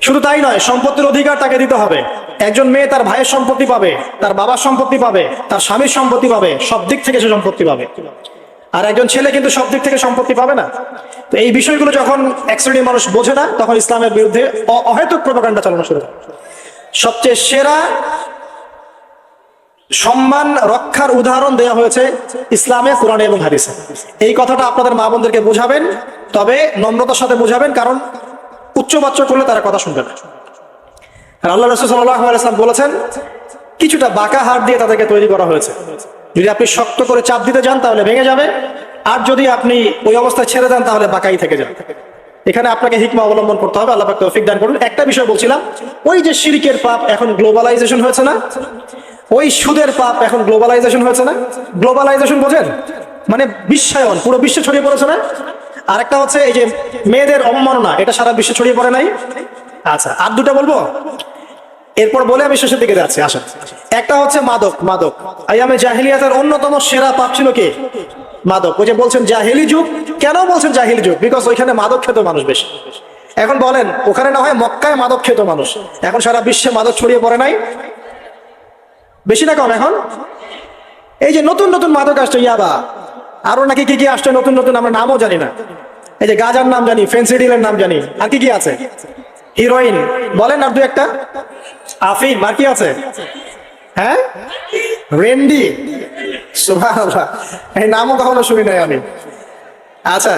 শুধু তাই নয়, সম্পত্তির অধিকার তাকে দিতে হবে। একজন মেয়ে তার ভাইয়ের সম্পত্তি পাবে, তার বাবার সম্পত্তি পাবে, তার স্বামীর সম্পত্তি পাবে, সব দিক থেকে সে সম্পত্তি পাবে। আর একজন ছেলে কিন্তু সব দিক থেকে সম্পত্তি পাবে না। তো এই বিষয়গুলো যখন এক শ্রেণীর মানুষ বোঝে না, তখন ইসলামের বিরুদ্ধে অহেতুক প্রোপাগান্ডা চালানো শুরু হয়। সবচেয়ে সেরা সম্মান রক্ষার উদাহরণ দেওয়া হয়েছে ইসলামে, কোরআনে এবং হাদিসে। এই কথাটা আপনাদের মা বোনদেরকে বোঝাবেন, তবে নম্রতার সাথে বোঝাবেন, কারণ উচ্চবাচ্য করলে তারা কথা শুনবে না। আর আল্লাহ রাসূল সাল্লাল্লাহু আলাইহি ওয়াসাল্লাম বলেছেন, কিছুটা বাঁকা হাড় দিয়ে তাদেরকে তৈরি করা হয়েছে। যদি আপনি শক্ত করে চাপ দিতে যান তাহলে ভেঙে যাবে, আর যদি আপনি ওই অবস্থায় ছেড়ে দেন তাহলে বাঁকাই থেকে যাবে। এখানে আপনাকে হিকমা অবলম্বন করতে হবে। আল্লাহ পাক তৌফিক দান করুন। একটা বিষয় বলছিলাম, ওই যে শিরকের পাপ এখন গ্লোবালাইজেশন হয়েছে না, ওই সুদের পাপ এখন গ্লোবালাইজেশন হয়েছে না। গ্লোবালাইজেশন বোঝেন? মানে বিশ্বায়ন, পুরো বিশ্বে ছড়িয়ে পড়েছে না। আর একটা হচ্ছে এই যে মেয়েদের অবমাননা, এটা সারা বিশ্বে ছড়িয়ে পড়ে নাই? আচ্ছা, আর দুটা বলবো, এরপর বলে আমি শেষের দিকে যাচ্ছি। আসেন, একটা হচ্ছে মাদক। মাদক আইয়ামে জাহিলিয়াতের অন্যতম সেরা পাপ ছিল কি? মাদক। ওই যে বলছেন জাহিলি যুগ, কেন বলছেন জাহিলি যুগ? বিকজ ওইখানে মাদক খেত মানুষ বেশি। এখন বলেন, ওখানে না হয় মক্কায় মাদক খেত মানুষ, এখন সারা বিশ্বে মাদক ছড়িয়ে পড়ে নাই? বেশি না কম? এখন এই যে নতুন নতুন মাদক আসছে, ইয়াবা, আরো নাকি কি কি আসছে নতুন নতুন, আমরা নামও জানি না। এই যে গাজার নাম জানি, ফেন্সিডিলের নাম জানি, আর কি কি আছে? হিরোইন বলেন, আর দু একটা। আফিম, আর কি আছে? হ্যাঁ, রেন্ডি, সুবহানাল্লাহ, এই নামও কখনো শুনি নাই আমি। আচ্ছা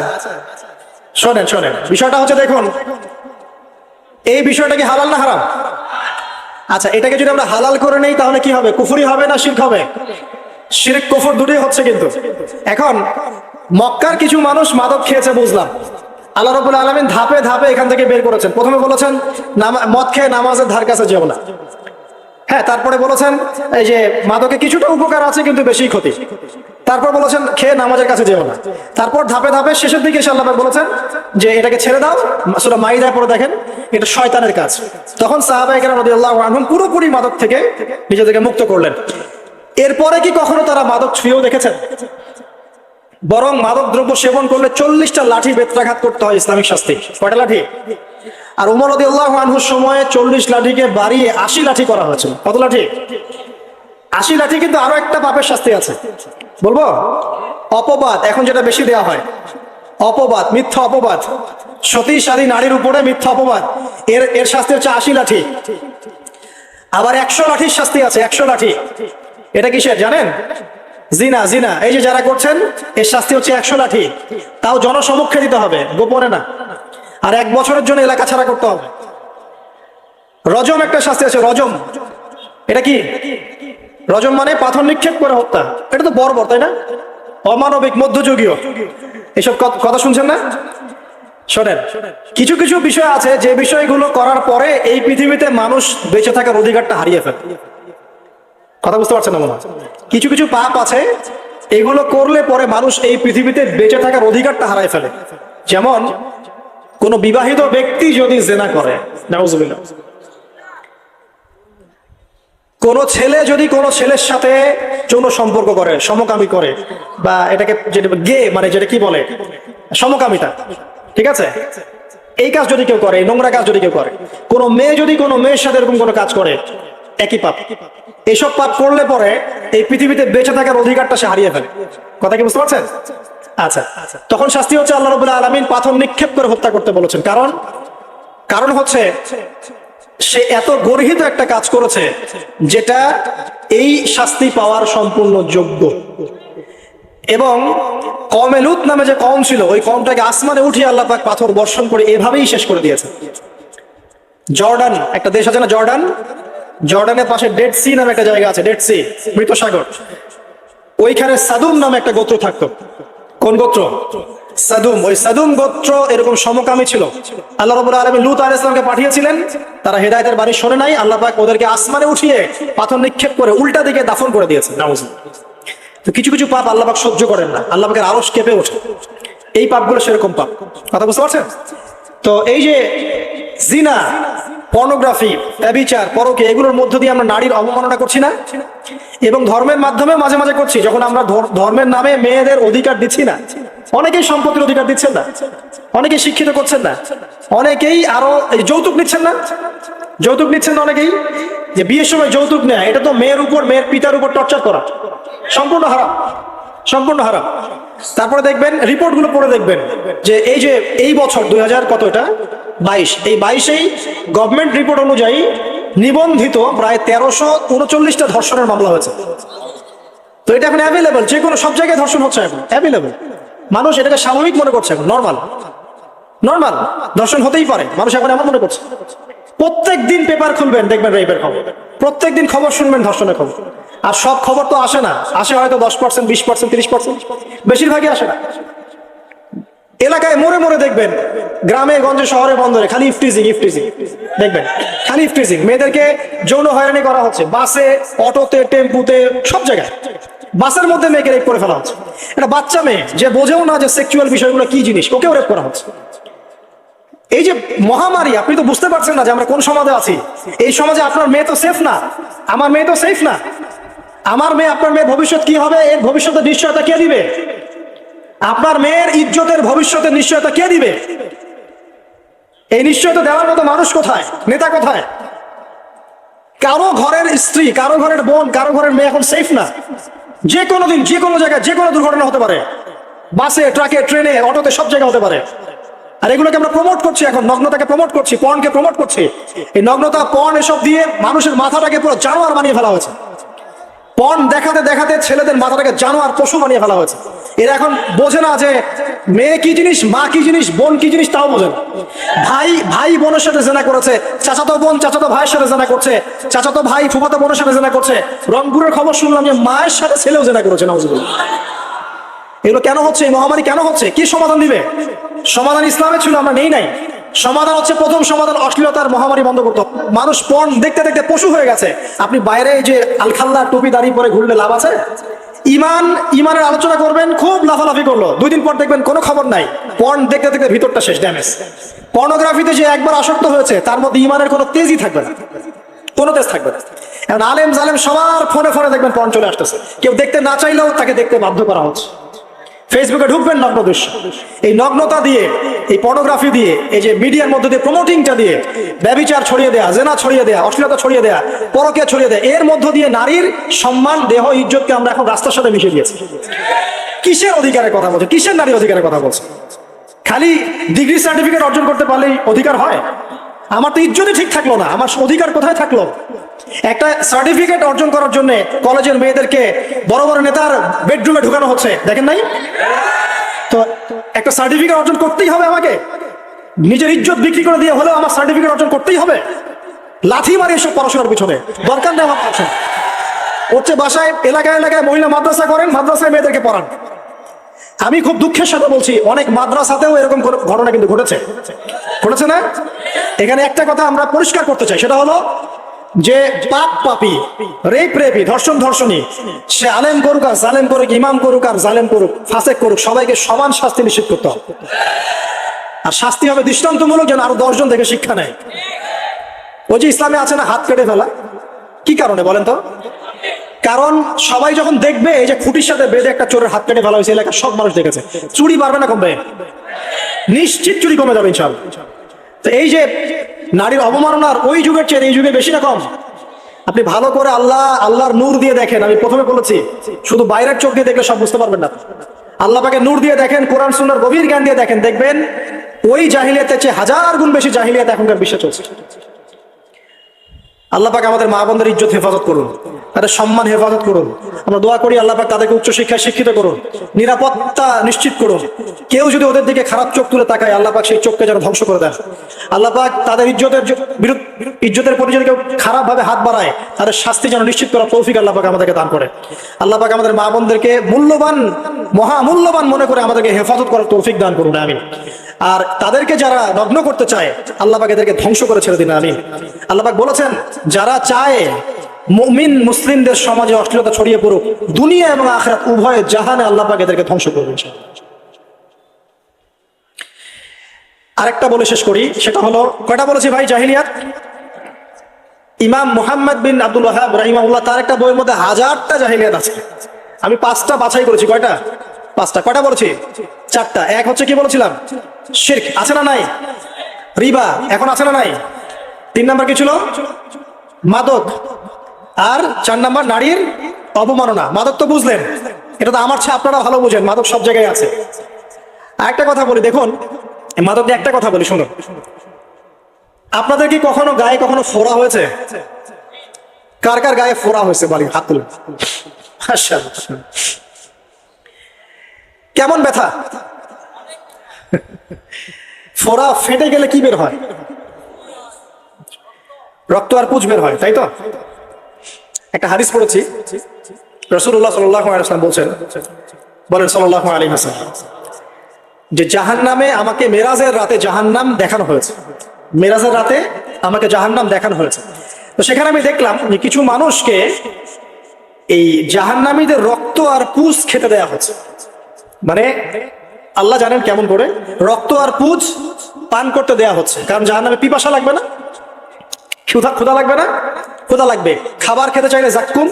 শোনেন শোনেন, বিষয়টা হচ্ছে, দেখুন এই বিষয়টা কি হালাল না হারাম? আচ্ছা, এটাকে যদি আমরা হালাল করে নেই তাহলে কি হবে? কুফরি হবে না শিরক হবে? শিরক কুফর দুটোই হচ্ছে। কিন্তু এখন মক্কার কিছু মানুষ মাদক খেয়েছে বুঝলাম, আল্লাহ রাব্বুল আলামিন ধাপে ধাপে এখান থেকে বের করেছেন। প্রথমে বলেছেন মদ খেয়ে নামাজের ধার কাছে যেও না। হ্যাঁ, তারপরে বলেছেন এই যে মাদকে কিছুটা উপকার আছে কিন্তু বেশি ক্ষতি। তারপর বলেছেন খেয়ে নামাজের কাছে যেও না। তারপর ধাপে ধাপে শেষের দিকে আল্লাহ পাক বলেছেন যে এটাকে ছেড়ে দাও। সূরা মাইদায় পড়ে দেখেন, এটা শয়তানের কাজ। তখন সাহাবায়ে কেরাম রাদিয়াল্লাহু আনহুম পুরোপুরি মাদক থেকে নিজেদেরকে মুক্ত করলেন। এরপরে কি কখনো তারা মাদক ছুঁয়েও দেখেছেন? বরং মাদক দ্রব্য সেবন করলে 40টা লাঠি বেত্রাঘাত করতে হয়, ইসলামিক শাস্তি। কয়টা লাঠি? আর ওমর রাদিয়াল্লাহু আনহুর সময়ে 40 লাঠিকে বাড়িয়ে 80 লাঠি করা হয়েছিল। কত লাঠি? 80 লাঠি। কিন্তু আরো একটা পাপের শাস্তি আছে, বলবো? অপবাদ, এখন যেটা বেশি দেওয়া হয়, অপবাদ, মিথ্যা অপবাদ, সতীসাধী নারীর উপরে মিথ্যা অপবাদ, এর শাস্তি হচ্ছে 80 লাঠি। আবার 100 লাঠির শাস্তি আছে, 100 লাঠি। এটা কিসের জানেন? জিনা। জিনা, এই যে যারা করছেন, এর শাস্তি হচ্ছে 100 লাঠি। তাও জনসমক্ষে দিতে হবে, গোপনে না। আর 1 বছরের জন্য এলাকা ছাড়া করতে হবে। রজম একটা শাস্তি আছে, রজম। এটা কি? রজম মানে পাথর নিক্ষেপ করে হত্যা। এটা তো বর্বর, তাই না? অমানবিক, মধ্যযুগীয়। এসব কথা শুনছেন না? শোনেন, কিছু কিছু বিষয় আছে যে বিষয়গুলো করার পরে এই পৃথিবীতে মানুষ বেঁচে থাকার অধিকারটা হারিয়ে ফেলে। কথা বুঝতে পারছেন না মনে হয়? কিছু কিছু পাপ আছে, এগুলো করলে পরে মানুষ এই পৃথিবীতে বেঁচে থাকার অধিকারটা হারিয়ে ফেলে। যেমন কোন বিবাহিত ব্যক্তি যদি জেনা করে, নাউজুবিল্লাহ, কোন ছেলে যদি কোন ছেলের সাথে যৌন সম্পর্ক করে, সমকামী করে, বা এটাকে যেটা গে মানে যেটা কি বলে, সমকামিতা, ঠিক আছে, এই কাজ যদি কেউ করে, এই নোংরা কাজ যদি কেউ করে, কোন মেয়ে যদি কোনো মেয়ের সাথে এরকম কোনো কাজ করে, একই পাপ। এইসব পাপ করলে পরে এই পৃথিবীতে বেঁচে থাকার অধিকারটা সে হারিয়ে ফেলে। কথা কি বুঝতে পারছেন? আচ্ছা, তখন শাস্তি হচ্ছে আল্লাহ রাব্বুল আলামিন পাথর নিক্ষেপ করে হত্যা করতে বলেছেন। কারণ হচ্ছে সে এত গর্হিত একটা কাজ করেছে যেটা এই শাস্তি পাওয়ার সম্পূর্ণ যোগ্য। এবং কওমে লূত নামে যে কওম ছিল, ওই কওমটাকে আসমানে উঠিয়ে আল্লাহ পাক পাথর বর্ষণ করে এভাবেই শেষ করে দিয়েছে। জর্ডান একটা দেশ আছে না, জর্ডান, জর্ডানের পাশে ডেড সি নামে একটা জায়গা আছে, ডেড সি, মৃত সাগর। ওইখানে সাদুম নামে একটা গোত্র থাকতো। কোন গোত্র? সাদুম, ওই সাদুম গোত্র এরকম সমকামী ছিল। আল্লাহ রাব্বুল আলামিন লূত আলাইহিস সালামকে পাঠিয়েছিলেন, তারা হেদায়েতের বাণী শোনে নাই। আল্লাহ পাক ওদেরকে আসমানে উঠিয়ে পাথর নিক্ষেপ করে উল্টা দিকে দাফন করে দিয়েছেন। তো কিছু কিছু পাপ আল্লাহ পাক সহ্য করেন না, আল্লাহ পাকের আরশ কেঁপে ওঠে। এই পাপগুলো সেরকম পাপ। কথা বুঝতে পারছেন? তো এই যে জিনা, পর্নোগ্রাফি, ব্যভিচার, পরকে, এগুলোর মধ্য দিয়ে আমরা নারীর অবমাননা করছি না? এবং ধর্মের মাধ্যমে মাঝে মাঝে করছি, যখন আমরা ধর্মের নামে মেয়েদের অধিকার দিচ্ছি না। অনেকেই সম্পত্তির অধিকার দিচ্ছেন না, অনেকেই শিক্ষিত করছেন না, অনেকেই আরো যৌতুক নিচ্ছেন না, যৌতুক নিচ্ছেন না অনেকেই। যে বিয়ের সময় যৌতুক নেয়, এটা তো মেয়ের উপর, মেয়ের পিতার উপর টর্চার করা, সম্পূর্ণ হারাম, সম্পূর্ণ হারাম। তারপরে দেখবেন, রিপোর্ট গুলো পড়ে দেখবেন যে এই বছর 2000 কত এটা 22, এই 22-এই গভর্নমেন্ট রিপোর্ট অনুযায়ী নিবন্ধিত প্রায় 1339টা ধর্ষণের মামলা হয়েছে। তো এটা এখন অ্যাভেলেবল, যে কোনো সব জায়গায় ধর্ষণ হচ্ছে, এখন অ্যাভেলেবল। মানুষ এটাকে স্বাভাবিক মনে করছে, এখন নর্মাল, নর্মাল ধর্ষণ হতেই পারে, মানুষ এখন এমন মনে করছে। প্রত্যেক দিন পেপার খুলবেন, দেখবেন রেপের খবর, প্রত্যেক দিন খবর শুনবেন ধর্ষণের খবর। আর সব খবর তো আসে না, আসে হয়তো 10%, 20%, 30%, বেশিরভাগই আসে না। এলাকায় মোড়ে মোড়ে দেখবেন, গ্রামে গঞ্জে শহরে বন্দরে খালি ইফটিজিং, ইফটিজিং দেখবেন, খালি ইফটিজিং। মেয়েদেরকে যৌন হয়রানি করা হচ্ছে, বাসে, অটোতে, টেম্পুতে, সব জায়গায়। বাসের মধ্যে মেয়েকে রেপ করে ফেলা হচ্ছে। একটা বাচ্চা মেয়ে যে বোঝেও না যে সেক্সুয়াল বিষয়গুলো কি জিনিস, ওকেও রেপ করা হচ্ছে। এই যে মহামারী, আপনি তো বুঝতে পারছেন না যে আমরা কোন সমাজে আছি। এই সমাজে আপনার মেয়ে তো সেফ না, আমার মেয়ে তো সেফ না। আমার মেয়ে, আপনার মেয়ের ভবিষ্যৎ কি হবে, এর ভবিষ্যতের নিশ্চয়তা কে দিবে? আপনার মেয়ের ইজ্জতের ভবিষ্যতের নিশ্চয়তা কে দিবে? এই নিশ্চয়তা দেওয়ার মতো মানুষ কোথায়, নেতা কোথায়? কারো ঘরের স্ত্রী, কারো ঘরের বোন, কারো ঘরের মেয়ে এখন সেফ না। যে কোনো দিন, যে কোনো জায়গায়, যে কোনো দুর্ঘটনা হতে পারে। বাসে, ট্রাকে, ট্রেনে, অটোতে, সব জায়গায় হতে পারে। আর এগুলোকে আমরা প্রমোট করছি, এখন নগ্নতাকে প্রমোট করছি, পর্নকে প্রমোট করছি। এই নগ্নতা, পর্ন, এসব দিয়ে মানুষের মাথাটাকে পুরো জানোয়ার বানিয়ে ফেলা হয়েছে। পর্ন দেখাতে দেখাতে ছেলেদের মাথাটাকে জানোয়ার, পশু বানিয়ে ফেলা হয়েছে। এরা এখন বোঝে না যে মেয়ে কি জিনিস, মা কি জিনিস, বোন কি জিনিস, তাও বোঝে না। ভাই বোনের সাথে জেনা করেছে, চাচাতো বোন চাচাতো ভাইয়ের সাথে জেনা করছে, চাচাতো ভাই ফুফাতো বোনের সাথে জেনা করছে। রংপুরের খবর শুনলাম যে মায়ের সাথে ছেলেও জেনা করেছে। নাউজুবিল্লাহ। এগুলো কেন হচ্ছে? এই মহামারী কেন হচ্ছে? কি সমাধান দিবে? সমাধান ইসলামে ছিল, আমরা নেই নাই। সমাধান হচ্ছে, প্রথম সমাধান অশ্লীলতার মহামারী বন্ধ করতে। মানুষ পর্ন দেখতে দেখতে পশু হয়ে গেছে। আপনি বাইরে যে আলখাল্লা টুপি দাঁড়িয়ে পরে ঘুরলে লাভ আছে? ইমানের আলোচনা করবেন, খুব লাফালাফি করলো, 2 দিন পর দেখবেন কোনো খবর নাই। পর্ন দেখতে দেখতে ভিতরটা শেষ, ড্যামেজ। পর্নোগ্রাফিতে যে একবার আসক্ত হয়েছে, তার মধ্যে ইমানের কোনো তেজই থাকবে না, কোনো তেজ থাকবে না। এখন আলেম জালেম সবার ফোনে ফোনে দেখবেন পর্ন চলে আসতেছে। কেউ দেখতে না চাইলেও তাকে দেখতে বাধ্য করা হচ্ছে। ফেসবুকে ঢুকবেন, নগ্ন দৃশ্য। এই নগ্নতা দিয়ে, এই পর্নোগ্রাফি দিয়ে, এই যে মিডিয়ার মধ্যে দিয়ে প্রমোটিংটা দিয়ে ব্যভিচার ছড়িয়ে দেয়া, জেনা ছড়িয়ে দেয়া, অশ্লীলতা ছড়িয়ে দেয়া, পরকে ছড়িয়ে দেয়া, এর মধ্য দিয়ে নারীর সম্মান, দেহ, ইজ্জতকে আমরা এখন রাস্তার সাথে মিশিয়ে দিয়েছি। কিসের অধিকারের কথা বলছে? কিসের নারী অধিকারের কথা বলছে? খালি ডিগ্রি সার্টিফিকেট অর্জন করতে পারলেই অধিকার হয়? আমার তো ইজ্জতই ঠিক থাকলো না, আমার অধিকার কোথায় থাকলো? একটা সার্টিফিকেট অর্জন করার জন্য কলেজের মেয়েদেরকে বড় বড় নেতার বেডরুমে ঢুকানো হচ্ছে, দেখেন নাই? তো একটা সার্টিফিকেট অর্জন করতেই হবে আমাকে, নিজের ইজ্জত বিক্রি করে দিয়ে হলেও আমার সার্টিফিকেট অর্জন করতেই হবে। লাথি মারি এসব পড়াশোনার পিছনে, দরকার নেই আমার পড়াশোনা। হচ্ছে বাসায়, এলাকায় এলাকায় মহিলা মাদ্রাসা করেন, মাদ্রাসায় মেয়েদেরকে পড়ান। আমি খুব দুঃখের সাথে বলছি, অনেক মাদ্রাসাতেও এরকম ঘটনা কিন্তু ঘটেছে, ঘটেছে না? এখানে একটা কথা আমরা পরিষ্কার করতে চাই, সেটা হলো যে পাপ পাপী, রেপ রেপি, ধর্ষণ ধর্ষণী, সে আলেম করুক আর জালেম করুক, ইমাম করুক আর জালেম করুক, ফাসেক করুক, সবাইকে সমান শাস্তি নিশ্চিত করতে হবে। আর শাস্তি হবে দৃষ্টান্তমূলক, যেন আরো 10 জন দেখে শিক্ষা নেয়। ওই যে ইসলামে আছে না হাত কেটে ফেলা, কি কারণে বলেন তো? কারণ সবাই যখন দেখবে এই যে খুঁটির সাথে বেঁধে একটা চোরের হাত কেটে ফেলা হয়েছে, এলাকার সব মানুষ দেখেছে, চুরি বাড়বে না কমবে? নিশ্চিত চুরি কমে যাবে ইনশাআল্লাহ। তো এই যে নারীর অবমাননার ওই যুগের চেয়ে এই যুগে বেশি না কম? আপনি ভালো করে আল্লাহর নূর দিয়ে দেখেন। আমি প্রথমে বলেছি, শুধু বাইরের চোখ দিয়ে দেখলে সব বুঝতে পারবেন না। আল্লাহ পাকে নূর দিয়ে দেখেন, কোরআন সুন্নাহর গভীর জ্ঞান দিয়ে দেখেন, দেখবেন ওই জাহিলিয়াতের চেয়ে 1000 গুণ বেশি জাহিলিয়াত এখনকার বিশ্বে চলছে। আল্লাহ পাক আমাদের মা বোনদের ইজ্জত হেফাজত করুন। তাদের সম্মান হেফাজত করুন। আমরা দোয়া করি আল্লাহ পাক তাদেরকে উচ্চশিক্ষায় শিক্ষিত করুন, নিরাপত্তা নিশ্চিত করুন। কেউ যদি ওদের দিকে খারাপ চোখ তুলে তাকায়, আল্লাহ পাক সেই চোখকে যেন ধ্বংস করে দেন। আল্লাহ পাক তাদের ইজ্জতের প্রতি যদি কেউ খারাপ ভাবে হাত বাড়ায়, তাদের শাস্তি যেন নিশ্চিত করার তৌফিক আল্লাহ পাক আমাদেরকে দান করে। আল্লাহ পাক আমাদের মা বোনদেরকে মূল্যবান, মহামূল্যবান মনে করে আমাদেরকে হেফাজত করার তৌফিক দান করুন, আমিন। আর তাদেরকে যারা নগ্ন করতে চায়, আল্লাহ পাক এদেরকে ধ্বংস করে ছেড়ে দিন, আমিন। আল্লাহ পাক বলেছেন, যারা চায় মুমিন মুসলিমদের সমাজে অশ্লীলতা ছড়িয়ে পড়ুক, দুনিয়া এবং আখিরাত উভয় জাহানে আল্লাহ পাক এদেরকে ধ্বংস করবেন। আরেকটা বলে শেষ করি, সেটা হলো, কয়টা বলেছি ভাই জাহিলিয়াত? ইমাম মুহাম্মদ বিন আব্দুল ওয়াহাব রাহিমাহুল্লাহ তার একটা বইয়ের মধ্যে 1000টা জাহিলিয়াত আছে। আমি 5টা বাছাই করেছি। কয়টা? 5টা। কয়টা বলেছি? 4টা। এক হচ্ছে কি বলেছিলাম? শিরক। আছে না নাই? রিবা এখন আছে না নাই? 3 নাম্বার কি ছিল? মাদক। আর 4 নাম্বার নারীর অবমাননা। মাদক তো বুঝলেন, এটা তো আমার চেয়ে আপনারা ভালো বুঝেন, মাদক সব জায়গায় আছে। আরেকটা কথা বলি, দেখুন মাদক নিয়ে একটা কথা বলি, শুনুন। আপনাদের কি কখনো গায়ে কখনো ফোড়া হয়েছে? কার কার গায়ে ফোড়া হয়েছে বলি, হাত তুলুন। কেমন ব্যথা? ফোড়া ফেটে গেলে কি বের হয়? রক্ত আর পুঁজ বের হয়, তাই তো? একটা হাদিস পড়েছি, রাসূলুল্লাহ সাল্লাল্লাহু আলাইহি ওয়াসাল্লাম বলেন সাল্লাল্লাহু আলাইহি ওয়াসাল্লাম, যে জাহান্নামে আমাকে মেরাজের রাতে জাহান্নাম দেখানো হয়েছে। মেরাজের রাতে আমাকে জাহান্নাম দেখানো হয়েছে। তো সেখানে আমি দেখলাম যে কিছু মানুষকে এই জাহান্নামীদের রক্ত আর পুঁজ খেতে দেয়া হচ্ছে। মানে আল্লাহ জানেন কেমন করে, রক্ত আর পুঁজ পান করতে দেয়া হচ্ছে। কারণ জাহান্নামে পিপাসা লাগবে না, ক্ষুধা লাগবে না? ক্ষুধা লাগবে। খাবার খেতে চাইলে জাক্কুম,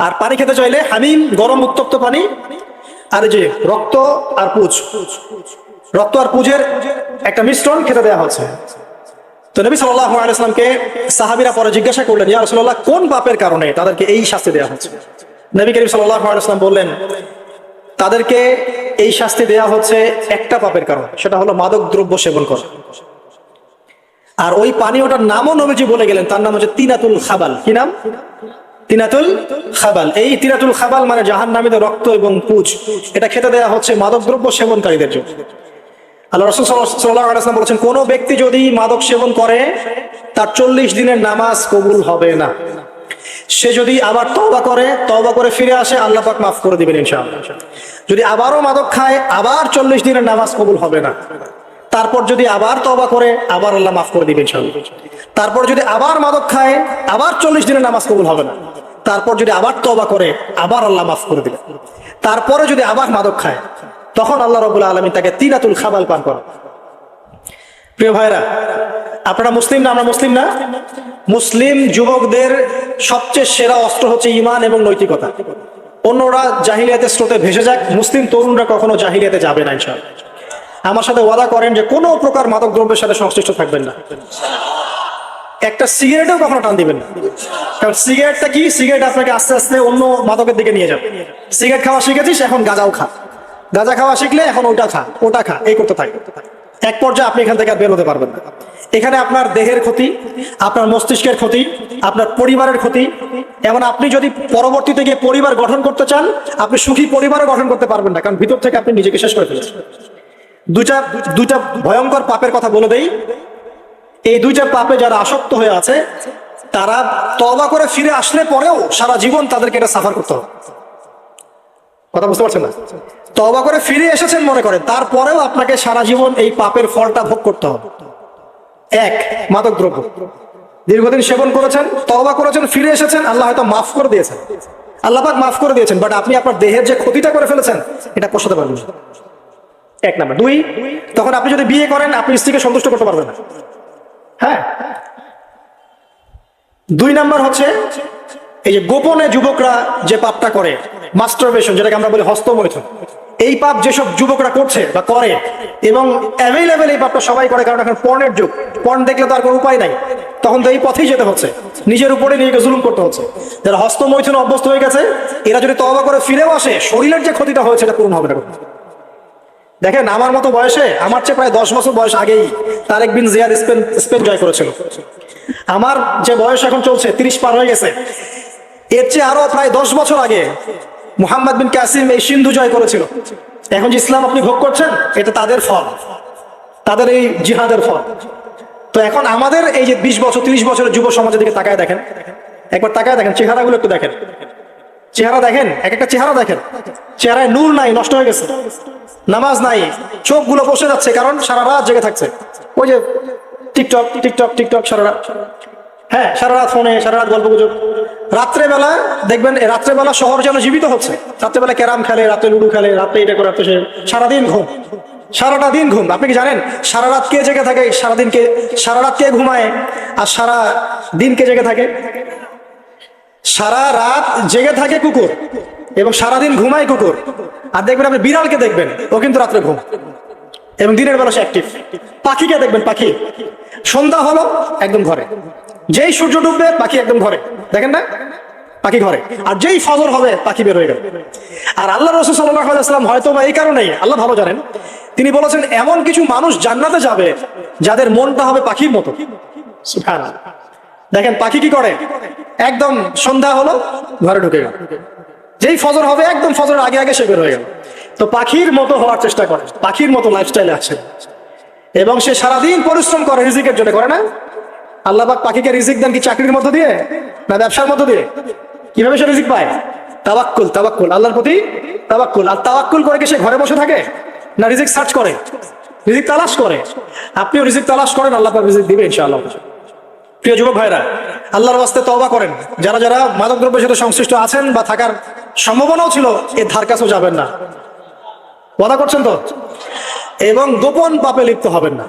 আর পানি খেতে চাইলে হামিম, গরম উত্তপ্ত পানি। আর যে রক্ত আর পুঁজ, রক্ত আর পুঁজের একটা মিশ্রণ খেতে দেওয়া হচ্ছে। তো নবী সাল্লাল্লাহু আলাইহি ওয়াসাল্লামকে সাহাবীরা পরে জিজ্ঞাসা করলেন, ইয়া রাসূলুল্লাহ, কোন পাপের কারণে তাদেরকে এই শাস্তি দেওয়া হচ্ছে? নবী করিম সাল্লাল্লাহু আলাইহি ওয়াসাল্লাম বললেন, তাদেরকে এই শাস্তি দেওয়া হচ্ছে একটা পাপের কারণে, সেটা হলো মাদক দ্রব্য সেবন করা। আর ওই পানীয়টার নামও নবীজি বলে গেলেন, তার নাম হচ্ছে তিনাতুল খাবাল। কি নাম? তিনাতুল খাবাল। এই তিনাতুল খাবাল মানে জাহান্নামীদের রক্ত এবং পুঁজ, এটা খেতে দেওয়া হচ্ছে মাদক দ্রব্য সেবনকারীদের জন্য। আল্লাহ রাসূল সাল্লাল্লাহু আলাইহি ওয়াসাল্লাম বলেছেন, কোন ব্যক্তি যদি মাদক সেবন করে, তার 40 দিনের নামাজ কবুল হবে না। সে যদি আবার তওবা করে ফিরে আসে, আল্লাহ পাক মাফ করে দিবেন ইনশাআল্লাহ। যদি আবারও মাদক খায়, আবার 40 দিনের নামাজ কবুল হবে না। তারপর যদি আবার তওবা করে, আবার আল্লাহ মাফ করে দিবেন ইনশাআল্লাহ। তারপর যদি আবার মাদক খায়, আবার 40 দিনের নামাজ কবুল হবে না। তারপর যদি আবার তওবা করে, আবার আল্লাহ মাফ করে দিবেন। তারপরে যদি আবার মাদক খায়, তখন আল্লাহ রাব্বুল আলামিন তাকে তিনাতুল খাবাল পান করান। প্রিয় ভাইরা, আপনারা মুসলিম না? আমরা মুসলিম না? মুসলিম যুবকদের সবচেয়ে সেরা অস্ত্র হচ্ছে ঈমান এবং নৈতিকতা। অন্যরা জাহিলিয়াতের স্রোতে ভেসে যাক, মুসলিম তরুণরা কখনো জাহিলিয়াতে যাবে না ইনশাআল্লাহ। আমার সাথে ওয়াদা করেন যে কোনো প্রকার মাদক দ্রব্যের সাথে সংশ্লিষ্ট থাকবেন না। একটা সিগারেটও কখনো টান দিবেন না। কারণ সিগারেটটা কি? সিগারেট আপনাকে আস্তে আস্তে অন্য মাদকের দিকে নিয়ে যাবে। সিগারেট খাওয়া শিখেছিস, এখন গাঁজাও খা। গাঁজা খাওয়া শিখলে এখন ওটা খা, এই করতে থাকে। এক পর্যায়ে আপনি এখান থেকে আর বের হতে পারবেন না। এখানে আপনার দেহের ক্ষতি, আপনার মস্তিষ্কের ক্ষতি, আপনার পরিবারের ক্ষতি। এমন আপনি যদি পরবর্তীতে গিয়ে পরিবার গঠন করতে চান, আপনি সুখী পরিবারও গঠন করতে পারবেন না, কারণ ভিতর থেকে আপনি নিজেকে শেষ করে ফেলেছেন। দুইটা ভয়ঙ্কর পাপের কথা বলে দেই। এই দুইটা পাপে যারা আসক্ত হয়ে আছে, তারা তওবা করে ফিরে আসলে পরেও সারা জীবন তাদেরকে এটা সাফার করতে হবে। কথা বুঝতে পারছেন না? তওবা করে ফিরে এসেছেন মনে করেন, তারপরেও আপনাকে সারা জীবন এই পাপের ফলটা ভোগ করতে হবে। এক, মাদক দ্রব্য দীর্ঘদিন সেবন করেছেন, তওবা করেছেন, ফিরে এসেছেন, আল্লাহ হয়তো মাফ করে দিয়েছেন, আল্লাহ পাক মাফ করে দিয়েছেন, বাট আপনি আপনার দেহের যে ক্ষতিটা করে ফেলেছেন, এটা পোষাতে পারবেন না। এক নাম্বার। দুই, তখন আপনি যদি বিয়ে করেন, আপনি স্ত্রীকে সন্তুষ্ট করতে পারবেন না। হ্যাঁ। 2 নাম্বার হচ্ছে এই যে গোপনে যুবকরা যে পাপটা করে, মাস্টারবেশন, যেটাকে আমরা বলি হস্তমৈথুন। এই পাপ যেসব যুবকরা করছে বা করে, এবং অ্যাভেলেবেল এই পাপটা সবাই করে, কারণ এখন পর্নের যুগ। পর্ন দেখলে তো আর কোনো উপায় নাই, তখন তো এই পথেই যেতে হচ্ছে, নিজের উপরে নিজেকে জুলুম করতে হচ্ছে। যারা হস্তমৈথুন অভ্যস্ত হয়ে গেছে, এরা যদি তওবা করে ফিরেও আসে, শরীরের যে ক্ষতিটা হয়েছে এটা পূরণ হবে না। দেখেন, আমার মতো বয়সে, আমার চেয়ে প্রায় 10 বছর বয়স আগেই তারেক বিন জিয়াদ স্পেন জয় করেছিল। আমার যে বয়স এখন চলছে 30 পার হয়ে গেছে, এর চেয়ে আরো প্রায় 10 বছর আগে মুহাম্মদ বিন কাসিম এই সিন্ধু জয় করেছিল। এখন যে ইসলাম আপনি ভোগ করছেন এটা তাদের ফল, তাদের এই জিহাদের ফল। তো এখন আমাদের এই যে 20 বছর 30 বছরের যুব সমাজের দিকে তাকায় দেখেন, একবার তাকায় দেখেন, চেহারাগুলো একটু দেখেন, চেহারা দেখেন, এক একটা চেহারা দেখেন, চেহারায় নূর নাই, নষ্ট হয়ে গেছে, নামাজ নাই, চোখগুলো বসে যাচ্ছে, কারণ সারা রাত জেগে থাকছে। ওই যে টিকটক টিকটক টিকটক সারা রাত, হ্যাঁ সারা রাত ফোনে, সারা রাত গল্প গুজব। রাত্রেবেলা দেখবেন, রাত্রেবেলা শহর যেন জীবিত হচ্ছে। রাত্রেবেলা ক্যারাম খেলে, রাত্রে লুডু খেলে, রাত্রে এটা করে, রাত্রে সারাদিন ঘুম, সারাটা দিন ঘুম। আপনি কি জানেন সারা রাত কে জেগে থাকে, সারাদিনকে সারা রাত কে ঘুমায়, আর সারা দিন কে জেগে থাকে? সারা রাত জেগে থাকে কুকুর এবং সারাদিন ঘুমায় কুকুর। আর দেখবেন আপনি বিড়ালকে দেখবেন, ও কিন্তু রাত্রে ঘুম এবং দিনের বেলা সে অ্যাক্টিভ। পাখিকে দেখবেন, পাখি সন্ধ্যা হলো একদম ঘরে, যেই সূর্য ডুববে পাখি একদম ঘরে, দেখেন না, পাখি ঘরে। আর যেই ফজর হবে পাখি বের হয়ে গেল। আর আল্লাহ রাসূল সাল্লাল্লাহু আলাইহি ওয়াসাল্লাম হয়তো বা এই কারণেই, আল্লাহ ভালো জানেন, তিনি বলেছেন এমন কিছু মানুষ জান্নাতে যাবে যাদের মনটা হবে পাখির মতো। সুবহানাল্লাহ। দেখেন পাখি কি করে, একদম সন্ধ্যা হলো ঘরে ঢুকে গেল, যেই ফজর হবে একদম ফজরের আগে আগে সে বের হয়ে গেল। তো পাখির মতো হওয়ার চেষ্টা করে, পাখির মতো লাইফস্টাইলে আছে, এবং সে সারাদিন পরিশ্রম করে রিজিকের জন্য, করে না? আল্লাহ পাক পাখিকে রিজিক দেন কি চাকরির মধ্য দিয়ে না ব্যবসার মধ্য দিয়ে? কিভাবে সে রিজিক পায়? তাওয়াক্কুল, তাওয়াক্কুল, আল্লাহর প্রতি তাওয়াক্কুল। আর তাওয়াক্কুল করে কি সে ঘরে বসে থাকে না রিজিক সার্চ করে, রিজিক তালাশ করে? আপনিও রিজিক তালাশ করেন, আল্লাহ পাক রিজিক দিবে ইনশাআল্লাহ। প্রিয় যুবক ভাইরা, আল্লাহর ওয়াস্তে তওবা করেন। যারা যারা মাদকদ্রব্যের সাথে সংশ্লিষ্ট আছেন বা থাকার সম্ভাবনাও ছিল, এর ধার কাছেও যাবেন না, ওয়াদা করছেন তো? এবং গোপন পাপে লিপ্ত হবেন না,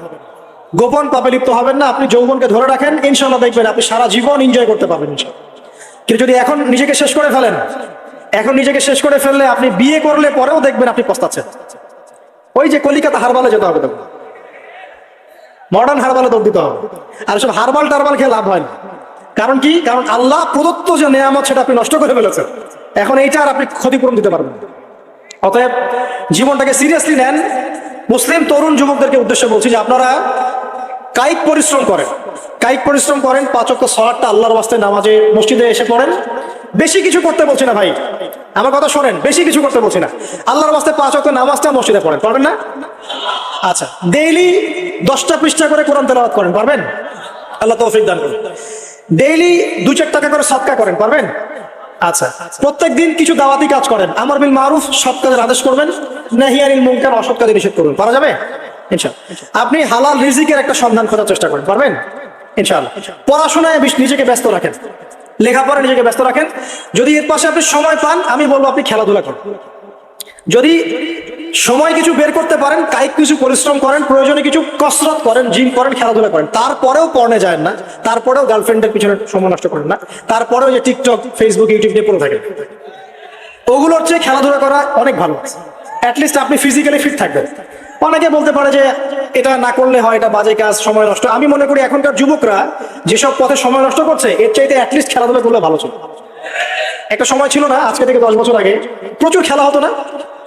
গোপন পাপে লিপ্ত হবেন না। আপনি যৌবনকে ধরে রাখেন, ইনশাআল্লাহ দেখবেন আপনি সারা জীবন এনজয় করতে পারবেন ইনশাআল্লাহ। কিন্তু যদি এখন নিজেকে শেষ করে ফেলেন, এখন নিজেকে শেষ করে ফেললে আপনি বিয়ে করলে পরেও দেখবেন আপনি পস্তাচ্ছেন। ওই যে কলিকাতা হারবালে যেতে হবে, তখন মডার্ন হারবালে দৌড় দিতে হবে। আর সব হারবাল টারবাল খেয়ে লাভ হয় না। কারণ কি? কারণ আল্লাহ প্রদত্ত যে নেয়ামত সেটা আপনি নষ্ট করে ফেলেছেন, এখন এইটা আর আপনি ক্ষতিপূরণ দিতে পারবেন। অতএব জীবনটাকে সিরিয়াসলি নেন। মুসলিম তরুণ যুবকদেরকে উদ্দেশ্যে বলছি যে আপনারা কায়িক পরিশ্রম করেন, কায়িক পরিশ্রম করেন, 5 ওয়াক্ত সালাতটা আল্লাহর ওয়াস্তে নামাজে মসজিদে এসে পড়েন। বেশি কিছু করতে বলছি না ভাই, আমার কথা শোনেন, বেশি কিছু করতে বলছি না। আল্লাহর ওয়াস্তে 5 ওয়াক্ত নামাজটা মসজিদে পড়েন, পারবেন না? আচ্ছা, ডেইলি 10টা পৃষ্ঠা করে কোরআন তেলাওয়াত করেন, পারবেন? আল্লাহ তৌফিক দান করুন। ডেইলি 2-4 টাকা করে সাদকা করেন, পারবেন? আচ্ছা, প্রত্যেক দিন কিছু দাওয়াতি কাজ করেন, আমর বিল মারুফ, সৎ কাজের আদেশ করবেন, নাহি আনিল মুনকার, অসৎ কাজে নিষেধ করবেন, পারা যাবে ইনশাআল্লাহ। আপনি হালাল রিজিকের একটা সন্ধান খোঁজার চেষ্টা করেন, পারবেন ইনশাআল্লাহ। পড়াশোনায় নিজেকে ব্যস্ত রাখেন, লেখাপড়ায় নিজেকে ব্যস্ত রাখেন। যদি এর পাশে আপনি সময় পান, আমি বলবো আপনি খেলাধুলা করেন। যদি সময় কিছু বের করতে পারেন, কায়িক কিছু পরিশ্রম করেন, প্রয়োজনে কিছু কসরত করেন, জিম করেন, খেলাধুলা করেন। তারপরেও পড়নে যায় না, তারপরেও গার্লফ্রেন্ডের পিছনে সময় নষ্ট করেন না, তারপরেও যে টিকটক, ফেসবুক, ইউটিউব নিয়ে পড়ে থাকেন, ওগুলোর চেয়ে খেলাধুলা করা অনেক ভালো। অ্যাটলিস্ট আপনি ফিজিক্যালি ফিট থাকবেন। অনেকে বলতে পারে যে এটা না করলে হয়, এটা বাজে কাজ, সময় নষ্ট। আমি মনে করি এখনকার যুবকরা যেসব পথে সময় নষ্ট করছে, এর চাইতে অ্যাটলিস্ট খেলাধুলা করলে ভালো ছিল। একটা সময় ছিল না, আজকে থেকে 10 বছর আগে প্রচুর খেলা হতো না?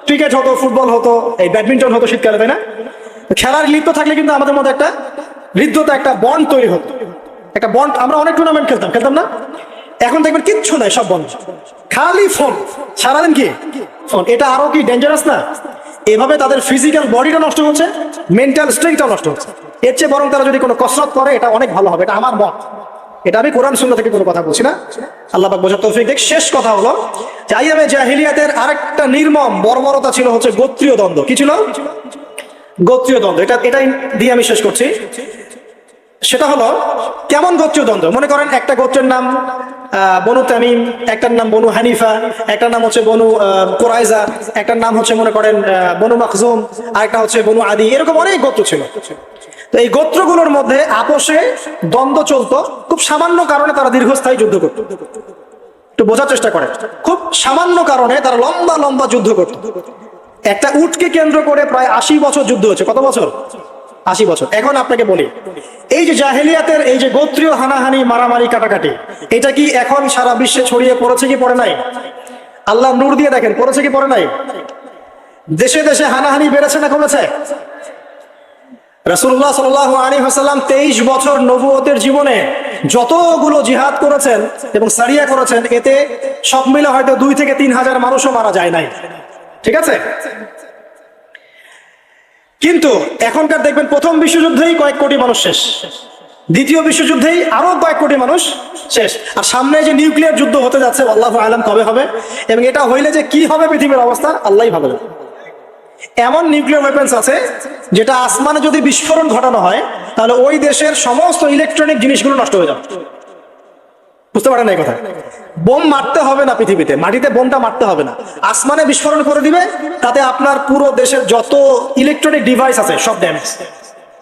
ক্রিকেট হতো, ফুটবল হতো, এই ব্যাডমিন্টন হতো শীতকালে, তাই না? খেলার লিপ্ত থাকলে কিন্তু আমাদের মধ্যে একটা হৃদ্যতা, একটা বন্ড তৈরি হতো, একটা বন্ড। আমরা অনেক টুর্নামেন্ট খেলতাম না? এখন দেখবেন কিচ্ছু নাই, সব বন্ধ, খালি ফোন, সারাদিন কি ফোন। এটা আরো কি ডেঞ্জারাস না? এভাবে তাদের ফিজিক্যাল বডিটা নষ্ট হচ্ছে, মেন্টাল স্ট্রেংথটাও নষ্ট হচ্ছে। এর চেয়ে বরং তারা যদি কোনো কসরত করে, এটা অনেক ভালো হবে। এটা আমার মত, এটা আমি কোরআন সুন্নাহ থেকে কোনো কথা বলছি না। আল্লাহ পাক বোঝার তৌফিক দেখ। শেষ কথা হলো যে আইয়ামে জাহিলিয়াতের আরেকটা নির্মম বর্বরতা ছিল হচ্ছে গোত্রীয় দ্বন্দ্ব। কি ছিল? গোত্রীয় দ্বন্দ্ব। এটাই দিয়ে আমি শেষ করছি। সেটা হলো কেমন গোত্রীয় দ্বন্দ্ব? মনে করেন একটা গোত্রের নাম বনু তামিম, একটার নাম বনু হানিফা, একটার নাম হচ্ছে বনু কুরাইজা, একটার নাম হচ্ছে মনে করেন বনু মাখজুম, আরেকটা হচ্ছে বনু আদি। এরকম অনেক গোত্র ছিল। তো এই গোত্রগুলোর মধ্যে আপোষে দ্বন্দ্ব চলতো। খুব সামান্য কারণে তারা দীর্ঘস্থায়ী যুদ্ধ করত। একটু বোঝার চেষ্টা করেন, খুব সামান্য কারণে তারা লম্বা লম্বা যুদ্ধ করত। একটা উটকে কেন্দ্র করে প্রায় 80 বছর যুদ্ধ হচ্ছে। কত বছর? 80 বছর। এখন আপনাকে বলি, এই যে জাহেলিয়াতের এই যে গোত্রীয় হানাহানি, মারামারি, কাটাকাটি, এটা কি এখন সারা বিশ্বে ছড়িয়ে পড়েছে কি পড়ে নাই? আল্লাহ নূর দিয়ে দেখেন, পড়েছে কি পড়ে নাই? দেশে দেশে হানাহানি বেড়েছে না কমেছে? রাসূলুল্লাহ সাল্লাল্লাহু আলাইহি ওয়াসাল্লাম 23 বছর নবুয়তের জীবনে যতগুলো জিহাদ করেছেন এবং সারিয়া করেছেন, এতে সব মিলে হয়তো 2 থেকে 3 হাজার মানুষও মারা যায় নাই। ঠিক আছে, কিন্তু এখনকার দেখবেন প্রথম বিশ্বযুদ্ধেই কয়েক কোটি মানুষ শেষ, দ্বিতীয় বিশ্বযুদ্ধেই আরো কয়েক কোটি মানুষ শেষ, আর সামনে যে নিউক্লিয়ার যুদ্ধ হতে যাচ্ছে আল্লাহু আলাম কবে হবে, এবং এটা হইলে যে কি হবে পৃথিবীর অবস্থা আল্লাহই ভালো জানে। এমন নিউক্লিয়ার ওয়েপন্স আছে যেটা আসমানে যদি বিস্ফোরণ ঘটানো হয় তাহলে ওই দেশের সমস্ত ইলেকট্রনিক জিনিসগুলো নষ্ট হয়ে যাবে। বুঝতে পারেন এই কথা? বোম মারতে হবে না পৃথিবীতে, মাটিতে বোমটা মারতে হবে না, আসমানে বিস্ফোরণ করে দিবে, তাতে আপনার পুরো দেশের যত ইলেকট্রনিক ডিভাইস আছে সব ড্যামেজ।